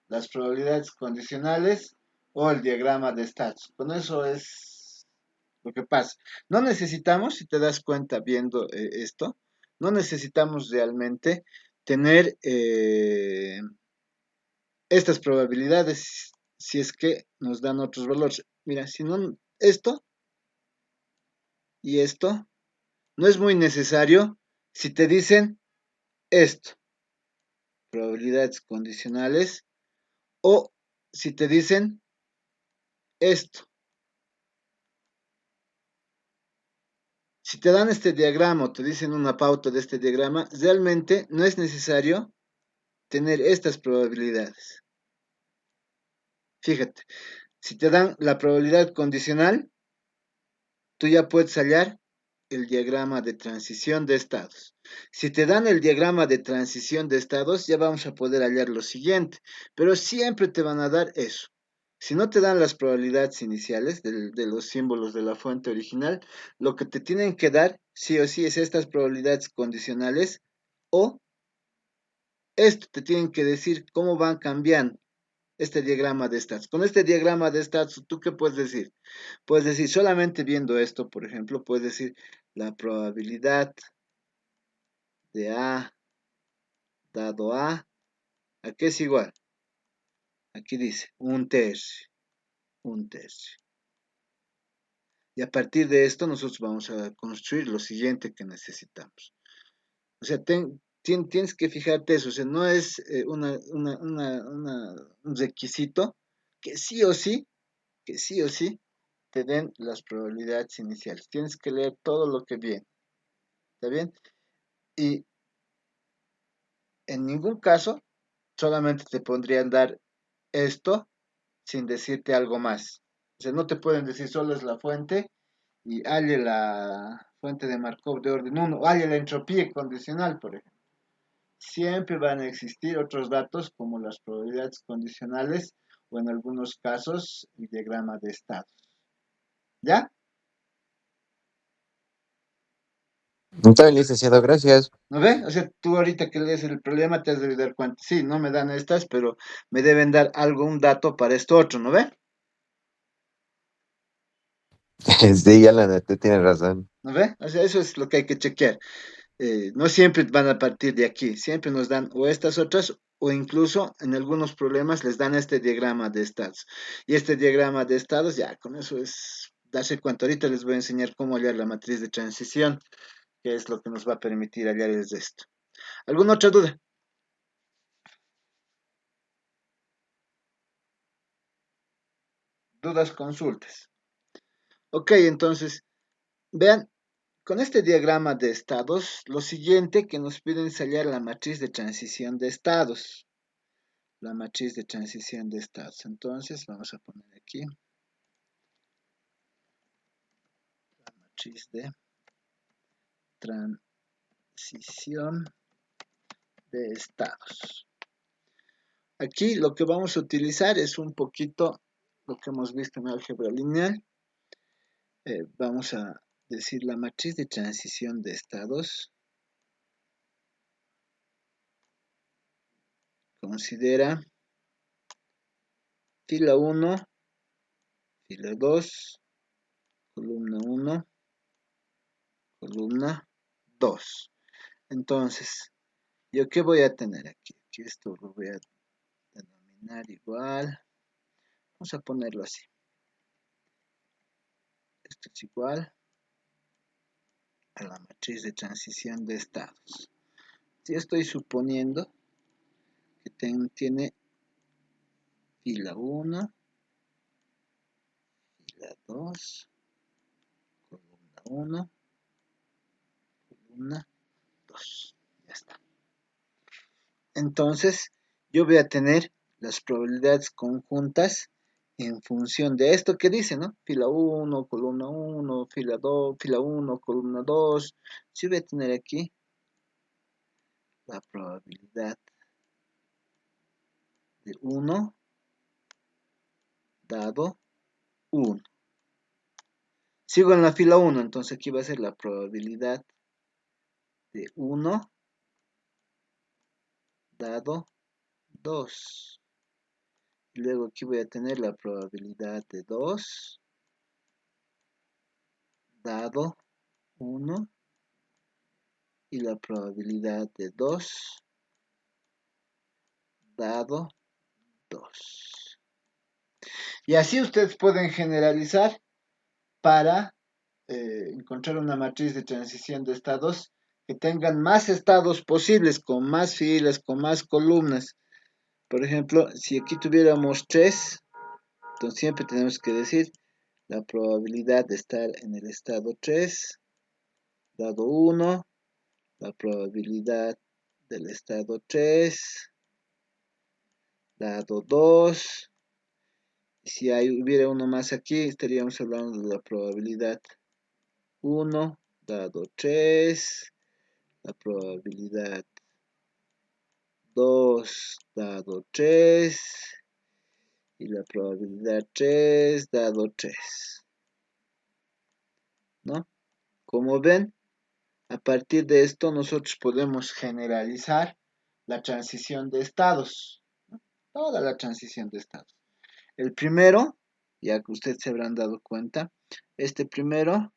S1: las probabilidades condicionales o el diagrama de estados. Con eso es lo que pasa. No necesitamos, si te das cuenta viendo esto, no necesitamos realmente tener estas probabilidades si es que nos dan otros valores. Mira, si no, esto y esto no es muy necesario si te dicen esto, probabilidades condicionales, o si te dicen esto. Si te dan este diagrama o te dicen una pauta de este diagrama, realmente no es necesario tener estas probabilidades. Fíjate, si te dan la probabilidad condicional, tú ya puedes hallar el diagrama de transición de estados. Si te dan el diagrama de transición de estados, ya vamos a poder hallar lo siguiente, pero siempre te van a dar eso. Si no te dan las probabilidades iniciales de los símbolos de la fuente original, lo que te tienen que dar, sí o sí, es estas probabilidades condicionales o esto te tienen que decir cómo van cambiando este diagrama de estados. Con este diagrama de estados, ¿tú qué puedes decir? Puedes decir, solamente viendo esto, por ejemplo, puedes decir la probabilidad de A dado ¿a qué es igual? Aquí dice, un tercio. Y a partir de esto nosotros vamos a construir lo siguiente que necesitamos. O sea, tienes que fijarte eso, o sea, no es un requisito que sí o sí te den las probabilidades iniciales. Tienes que leer todo lo que viene, ¿está bien? Y en ningún caso solamente te podrían dar esto sin decirte algo más. O sea, no te pueden decir solo es la fuente y halle la fuente de Markov de orden 1, o halle la entropía condicional, por ejemplo. Siempre van a existir otros datos como las probabilidades condicionales o en algunos casos el diagrama de estados. ¿Ya?
S2: Está bien, licenciado, gracias.
S1: ¿No ve? O sea, tú ahorita que lees el problema te has de dar cuenta. Sí, no me dan estas, pero me deben dar algún dato para esto otro, ¿no ve?
S2: Sí, ya la neta, tienes razón.
S1: ¿No ve? O sea, eso es lo que hay que chequear. No siempre van a partir de aquí, siempre nos dan o estas otras o incluso en algunos problemas les dan este diagrama de estados. Y este diagrama de estados, ya con eso es darse cuenta. Ahorita les voy a enseñar cómo hallar la matriz de transición, que es lo que nos va a permitir hallar el resto. ¿Alguna otra duda? Dudas, consultas. Ok, entonces, vean, con este diagrama de estados, lo siguiente que nos piden es hallar la matriz de transición de estados. La matriz de transición de estados. Entonces, vamos a poner aquí la matriz de transición de estados. Aquí lo que vamos a utilizar es un poquito lo que hemos visto en álgebra lineal. Vamos a decir la matriz de transición de estados considera fila 1, fila 2, columna 1, columna 2. Entonces, ¿yo qué voy a tener aquí? Aquí esto lo voy a denominar igual. Vamos a ponerlo así. Esto es igual a la matriz de transición de estados. yo estoy suponiendo que tiene fila 1, fila 2, columna 1, columna 2. Ya está. Entonces, yo voy a tener las probabilidades conjuntas en función de esto que dice, ¿no? Fila 1, columna 1, fila 2, fila 1, columna 2. Yo voy a tener aquí la probabilidad de 1 dado 1. Sigo en la fila 1, entonces aquí va a ser la probabilidad de 1 dado 2. Luego aquí voy a tener la probabilidad de 2 dado 1 y la probabilidad de 2 dado 2. Y así ustedes pueden generalizar para encontrar una matriz de transición de estados que tengan más estados posibles, con más filas, con más columnas. Por ejemplo, si aquí tuviéramos 3, entonces siempre tenemos que decir la probabilidad de estar en el estado 3, dado 1, la probabilidad del estado 3, dado 2. Si hubiera uno más aquí, estaríamos hablando de la probabilidad 1 dado 3, la probabilidad 2 dado 3 y la probabilidad 3 dado 3, ¿no? Como ven, a partir de esto nosotros podemos generalizar la transición de estados, ¿no? Toda la transición de estados. El primero, ya que ustedes se habrán dado cuenta, este primero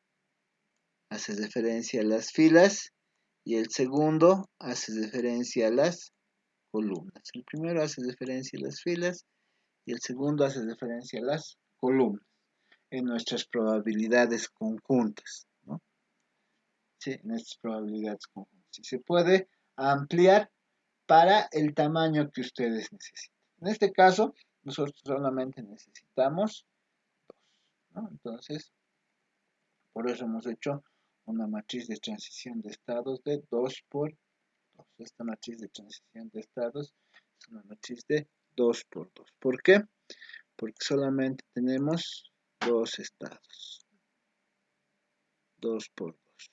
S1: hace referencia a las filas y el segundo hace referencia a las columnas. El primero hace referencia a las filas y el segundo hace referencia a las columnas en nuestras probabilidades conjuntas, ¿no? Sí, en estas probabilidades conjuntas. Y se puede ampliar para el tamaño que ustedes necesiten. En este caso, nosotros solamente necesitamos 2, ¿no? Entonces, por eso hemos hecho una matriz de transición de estados de 2 por 2. Esta matriz de transición de estados es una matriz de 2 por 2. ¿Por qué? Porque solamente tenemos 2 estados. 2 por 2.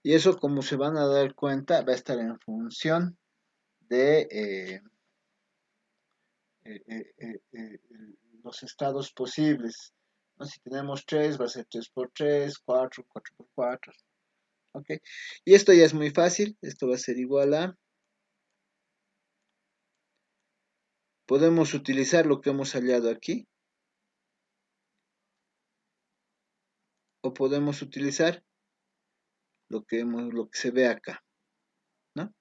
S1: Y eso, como se van a dar cuenta, va a estar en función de los estados posibles, ¿no? Si tenemos 3, va a ser 3 por 3, 4, 4 por 4. ¿Ok? Y esto ya es muy fácil. Esto va a ser igual a... Podemos utilizar lo que hemos hallado aquí. O podemos utilizar lo que se ve acá, ¿no?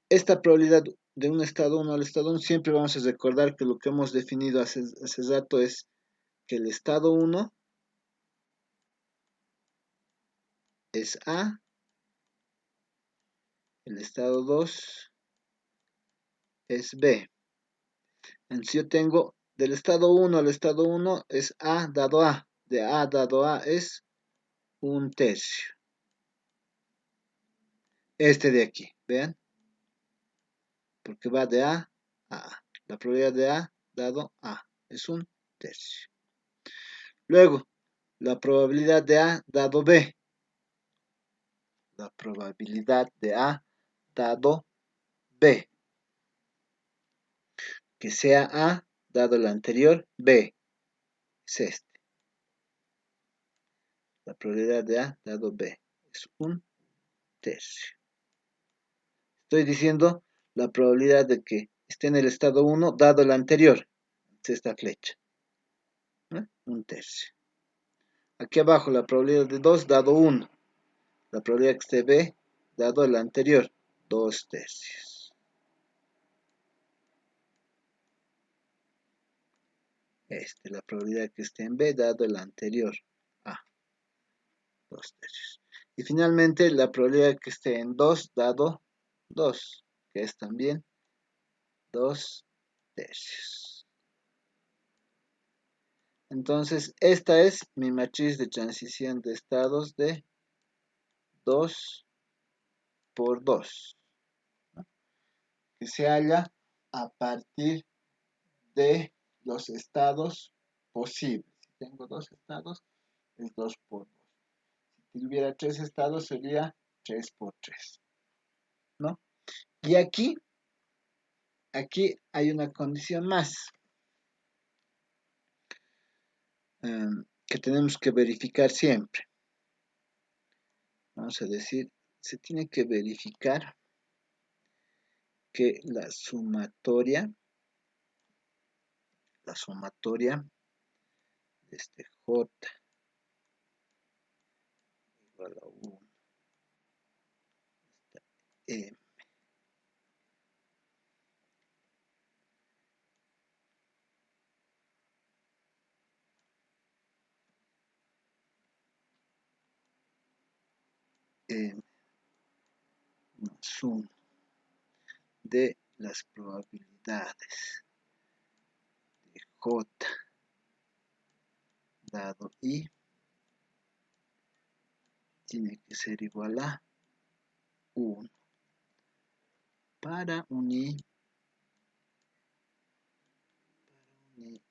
S1: Esta probabilidad de un estado 1 al estado 1, siempre vamos a recordar que lo que hemos definido hace rato es que el estado 1 es A, el estado 2 es B. Entonces yo tengo del estado 1 al estado 1 es A dado A. De A dado A es 1/3. Este de aquí, vean, porque va de A a A. La probabilidad de A dado A es 1/3. Luego, la probabilidad de A dado B. La probabilidad de A dado B. Que sea A dado el anterior, B. Es este. La probabilidad de A dado B es 1/3. Estoy diciendo la probabilidad de que esté en el estado 1 dado el anterior. Es esta flecha. 1/3. Aquí abajo la probabilidad de 2 dado 1. La probabilidad que esté B dado el anterior. 2/3. La probabilidad que esté en B dado el anterior. A. 2/3. Y finalmente la probabilidad de que esté en 2 dado 2, que es también 2 tercios. Entonces, esta es mi matriz de transición de estados de 2 por 2, ¿no? Que se halla a partir de los estados posibles. Si tengo dos estados, es 2 por 2. Si tuviera 3 estados, sería 3 por 3, ¿no? Y aquí hay una condición más que tenemos que verificar siempre. Vamos a decir, se tiene que verificar que la sumatoria de este J igual a 1, M, M más 1 de las probabilidades de J dado I tiene que ser igual a 1 para un I que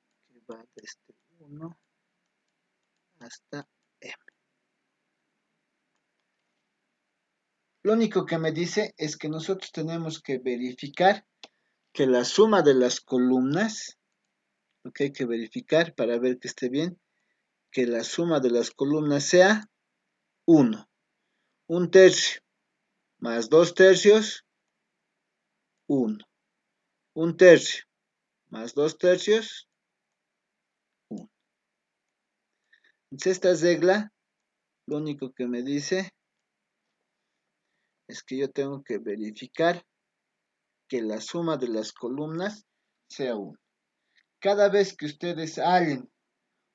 S1: va desde 1 hasta M. Lo único que me dice es que nosotros tenemos que verificar que la suma de las columnas, lo que hay que verificar para ver que esté bien, que la suma de las columnas sea 1. 1 tercio más 2 tercios, 1. 1 tercio más 2 tercios, 1. Entonces esta regla, lo único que me dice es que yo tengo que verificar que la suma de las columnas sea 1. Cada vez que ustedes hallen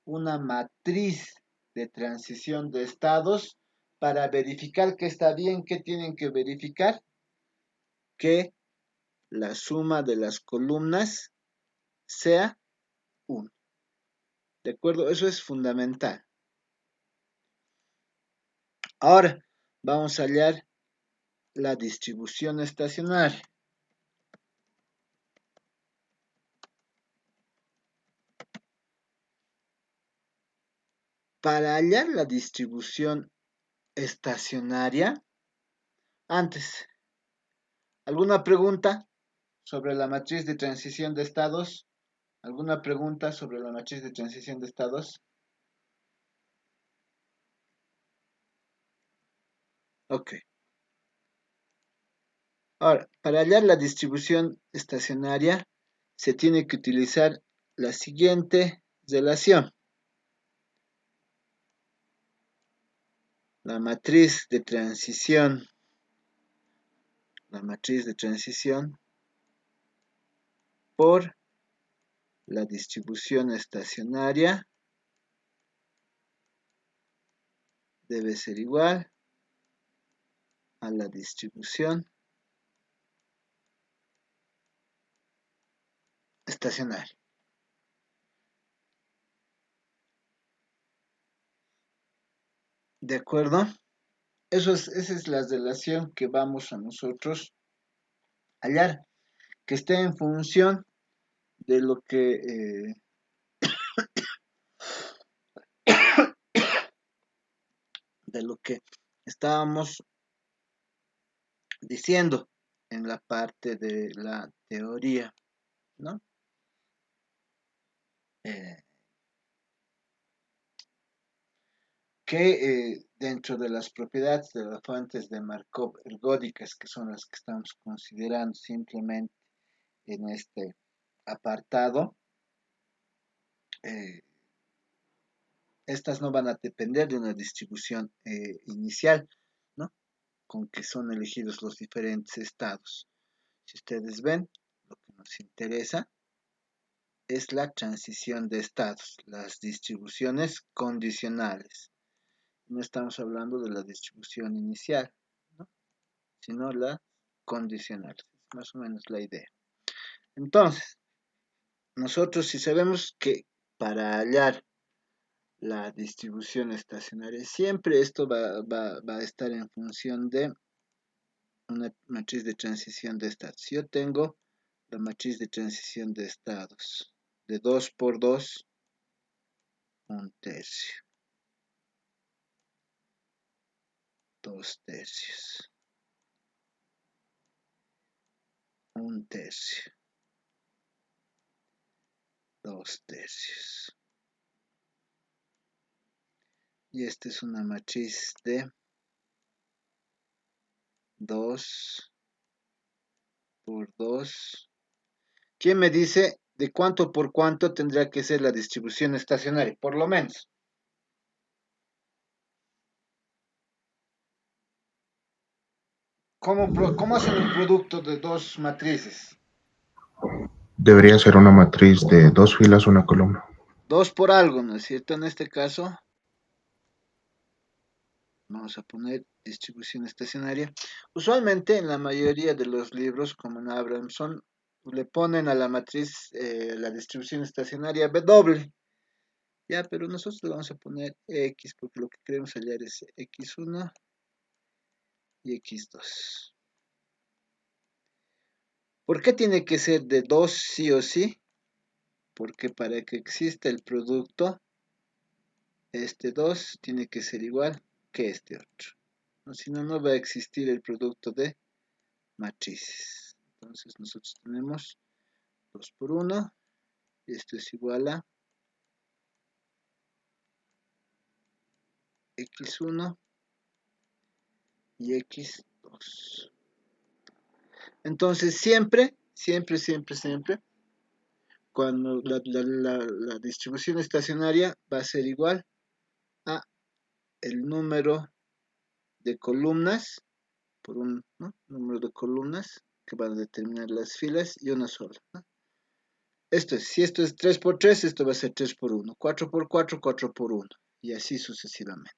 S1: una matriz de transición de estados, para verificar que está bien, ¿qué tienen que verificar? Que la suma de las columnas sea 1. ¿De acuerdo? Eso es fundamental. Ahora vamos a hallar la distribución estacionaria. Para hallar la distribución estacionaria, antes, ¿alguna pregunta sobre la matriz de transición de estados? ¿Alguna pregunta sobre la matriz de transición de estados? Ok. Ahora, para hallar la distribución estacionaria, se tiene que utilizar la siguiente relación. La matriz de transición por la distribución estacionaria debe ser igual a la distribución estacionaria. ¿De acuerdo? Esa es la relación que vamos a nosotros hallar, que esté en función de lo que estábamos diciendo en la parte de la teoría, ¿no? Que dentro de las propiedades de las fuentes de Markov ergódicas, que son las que estamos considerando simplemente en este apartado, estas no van a depender de una distribución inicial, ¿no? Con que son elegidos los diferentes estados. Si ustedes ven, lo que nos interesa es la transición de estados, las distribuciones condicionales. No estamos hablando de la distribución inicial, ¿no? Sino la condicional. Es más o menos la idea. Entonces, nosotros si sabemos que para hallar la distribución estacionaria, siempre esto va a estar en función de una matriz de transición de estados. Si yo tengo la matriz de transición de estados de 2 por 2, un tercio, 2 tercios, un tercio, 2 tercios. Y esta es una matriz de 2 por 2. ¿Quién me dice de cuánto por cuánto tendrá que ser la distribución estacionaria? Por lo menos. ¿Cómo hacen un producto de dos matrices?
S3: Debería ser una matriz de dos filas, una columna.
S1: 2 por algo, ¿no es cierto? En este caso, vamos a poner distribución estacionaria. Usualmente en la mayoría de los libros, como en Abramson, le ponen a la matriz la distribución estacionaria W. Ya, pero nosotros le vamos a poner X porque lo que queremos hallar es X1 y X2. ¿Por qué tiene que ser de 2 sí o sí? Porque para que exista el producto, este 2 tiene que ser igual que este otro. ¿No? Si no, no va a existir el producto de matrices. Entonces nosotros tenemos 2 por 1, y esto es igual a X1 y X2. Entonces siempre, siempre, siempre, siempre, cuando la distribución estacionaria va a ser igual a el número de columnas, por un, ¿no?, número de columnas que van a determinar las filas y una sola, ¿no? Si esto es 3 por 3, esto va a ser 3 por 1, 4 por 4, 4 por 1, y así sucesivamente.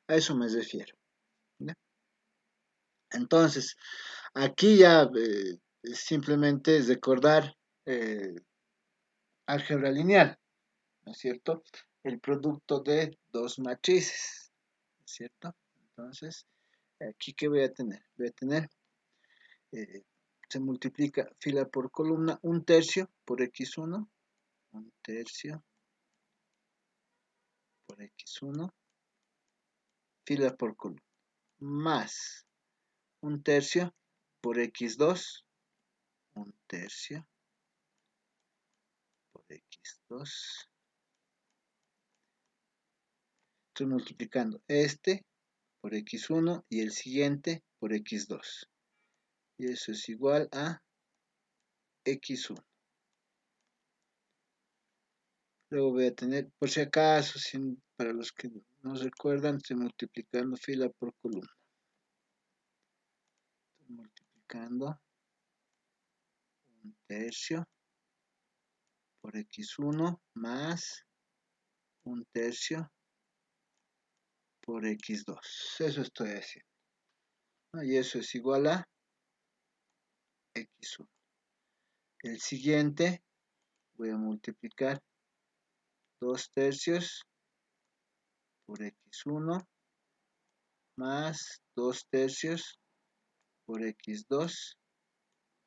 S1: A eso me refiero, ¿no? Entonces, aquí ya simplemente es recordar eh, álgebra lineal, ¿no es cierto? El producto de dos matrices, ¿no es cierto? Entonces, aquí ¿qué voy a tener? Voy a tener, eh, se multiplica fila por columna, un tercio por x1, un tercio por x1, fila por columna, más un tercio por x2, un tercio por x2. Estoy multiplicando este por x1 y el siguiente por x2. Y eso es igual a x1. Luego voy a tener, por si acaso, para los que no recuerdan, estoy multiplicando fila por columna. Estoy multiplicando un tercio por x1 más un tercio por x2. Eso estoy haciendo, ¿no? Y eso es igual a x1. El siguiente voy a multiplicar 2 tercios por x1 más 2 tercios por x2.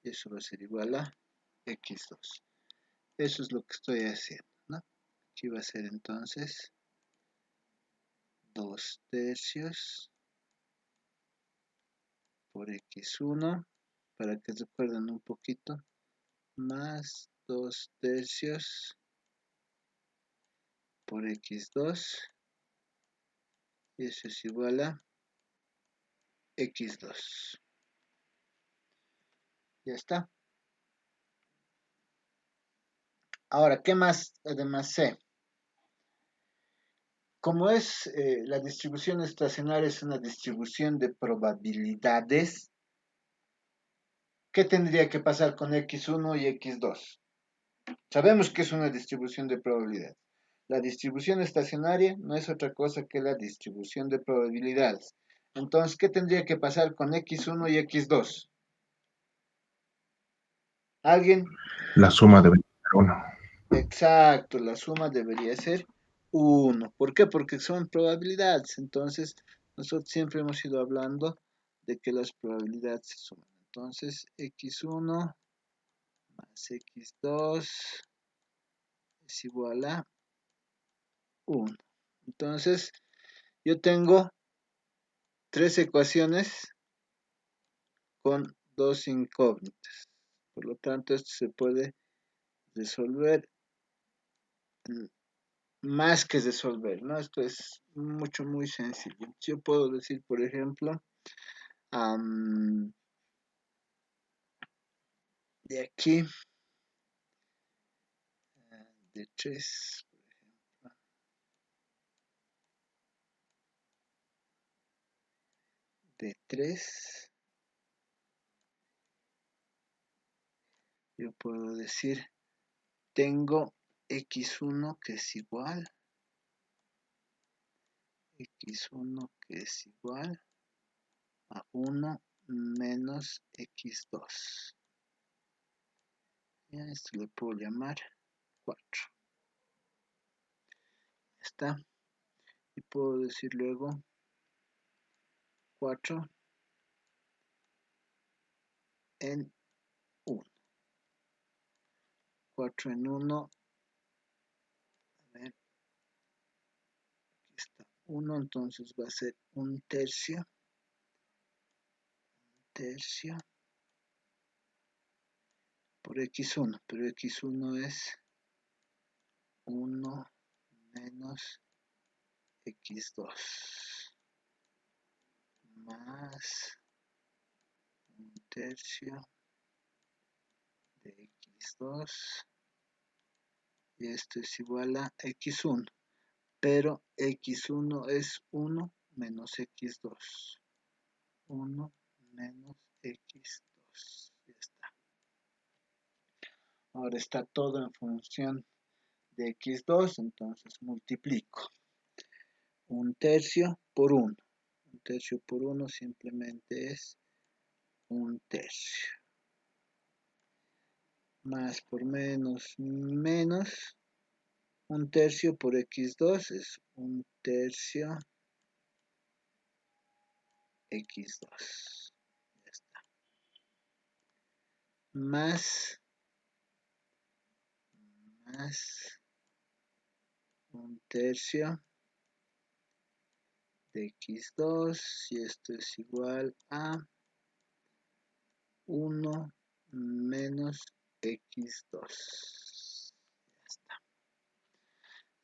S1: Y eso va a ser igual a x2. Eso es lo que estoy haciendo, ¿no? Aquí va a ser entonces 2 tercios por x1, para que recuerden un poquito, más 2 tercios por x2, y eso es igual a x2. Ya está. Ahora, ¿qué más además sé? Como es la distribución estacionaria es una distribución de probabilidades, ¿qué tendría que pasar con x1 y x2? Sabemos que es una distribución de probabilidades. La distribución estacionaria no es otra cosa que la distribución de probabilidades. Entonces, ¿qué tendría que pasar con x1 y x2? ¿Alguien?
S3: La suma debería ser 1.
S1: Exacto, la suma debería ser 1. ¿Por qué? Porque son probabilidades. Entonces, nosotros siempre hemos ido hablando de que las probabilidades se suman. Entonces, x1 más x2 es igual a 1. Entonces, yo tengo tres ecuaciones con dos incógnitas. Por lo tanto, esto se puede resolver más que resolver, ¿no? Esto es muy sencillo. Yo puedo decir, por ejemplo, de aquí, de 3, de 3, yo puedo decir, tengo x1 que es igual, x1 que es igual a 1 menos x2. Ya, esto le puedo llamar 4. Está. Y puedo decir luego 4 en 1. 4 en 1. A ver, aquí está 1. Entonces va a ser un tercio. Tercio por x1. Pero x1 es 1 menos x2. Más un tercio de x2. Y esto es igual a x1. Pero x1 es 1 menos x2. 1 menos x2. Ya está. Ahora está todo en función de x2, entonces multiplico. Un tercio por 1. Un tercio por 1 simplemente es un tercio. Más por menos, menos. Un tercio por x2 es un tercio x2. Ya está. Más un tercio de x2. Y esto es igual a 1 menos x2. Ya está.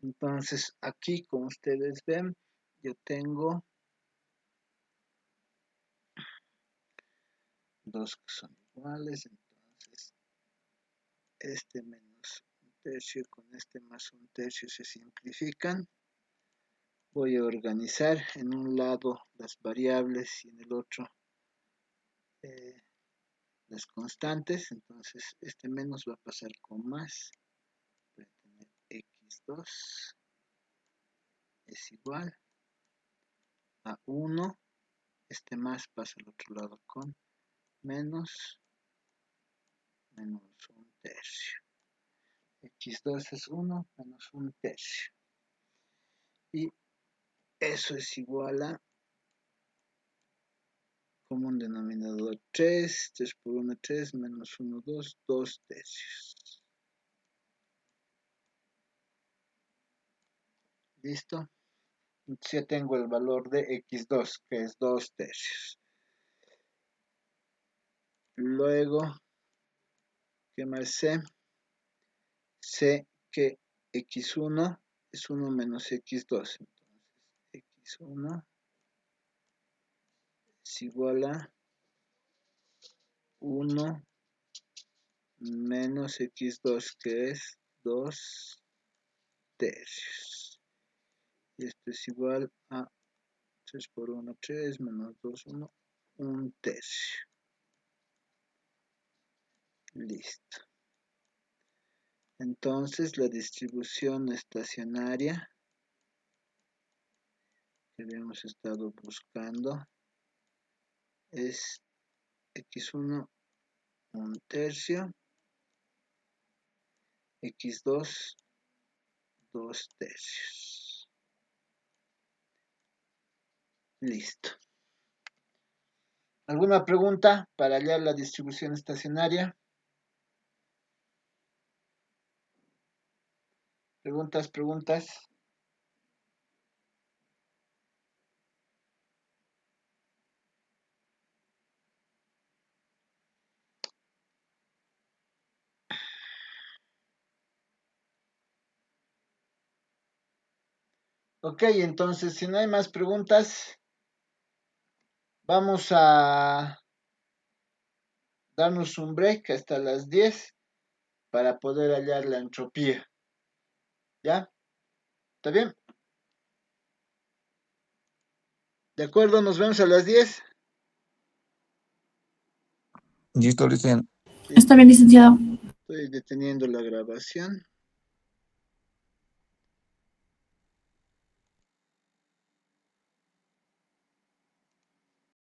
S1: Entonces aquí, como ustedes ven, yo tengo dos que son iguales. Entonces este menos un tercio con este más un tercio se simplifican. Voy a organizar en un lado las variables y en el otro las constantes. Entonces este menos va a pasar con más. Voy a tener x2 es igual a 1. Este más pasa al otro lado con menos un tercio. x2 es 1 menos un tercio. Y eso es igual a común denominador 3. 3 por 1, 3, menos 1, 2, 2 tercios. ¿Listo? Entonces ya tengo el valor de x2, que es 2 tercios. Luego, ¿qué más sé? Sé que x1 es 1 menos x2. Entonces, x1 es igual a 1 menos x2, que es 2 tercios. Y esto es igual a 3 por 1, 3, menos 2, 1, un tercio. Listo. Entonces la distribución estacionaria que habíamos estado buscando es x1 1/3, x2 2/3. Listo. ¿Alguna pregunta para hallar la distribución estacionaria? Preguntas. Ok, entonces, si no hay más preguntas, vamos a darnos un break hasta las 10 para poder hallar la entropía. ¿Ya? ¿Está bien? ¿De acuerdo? Nos vemos a las 10.
S4: Listo, Luciano.
S5: Está bien, licenciado.
S1: Estoy deteniendo la grabación.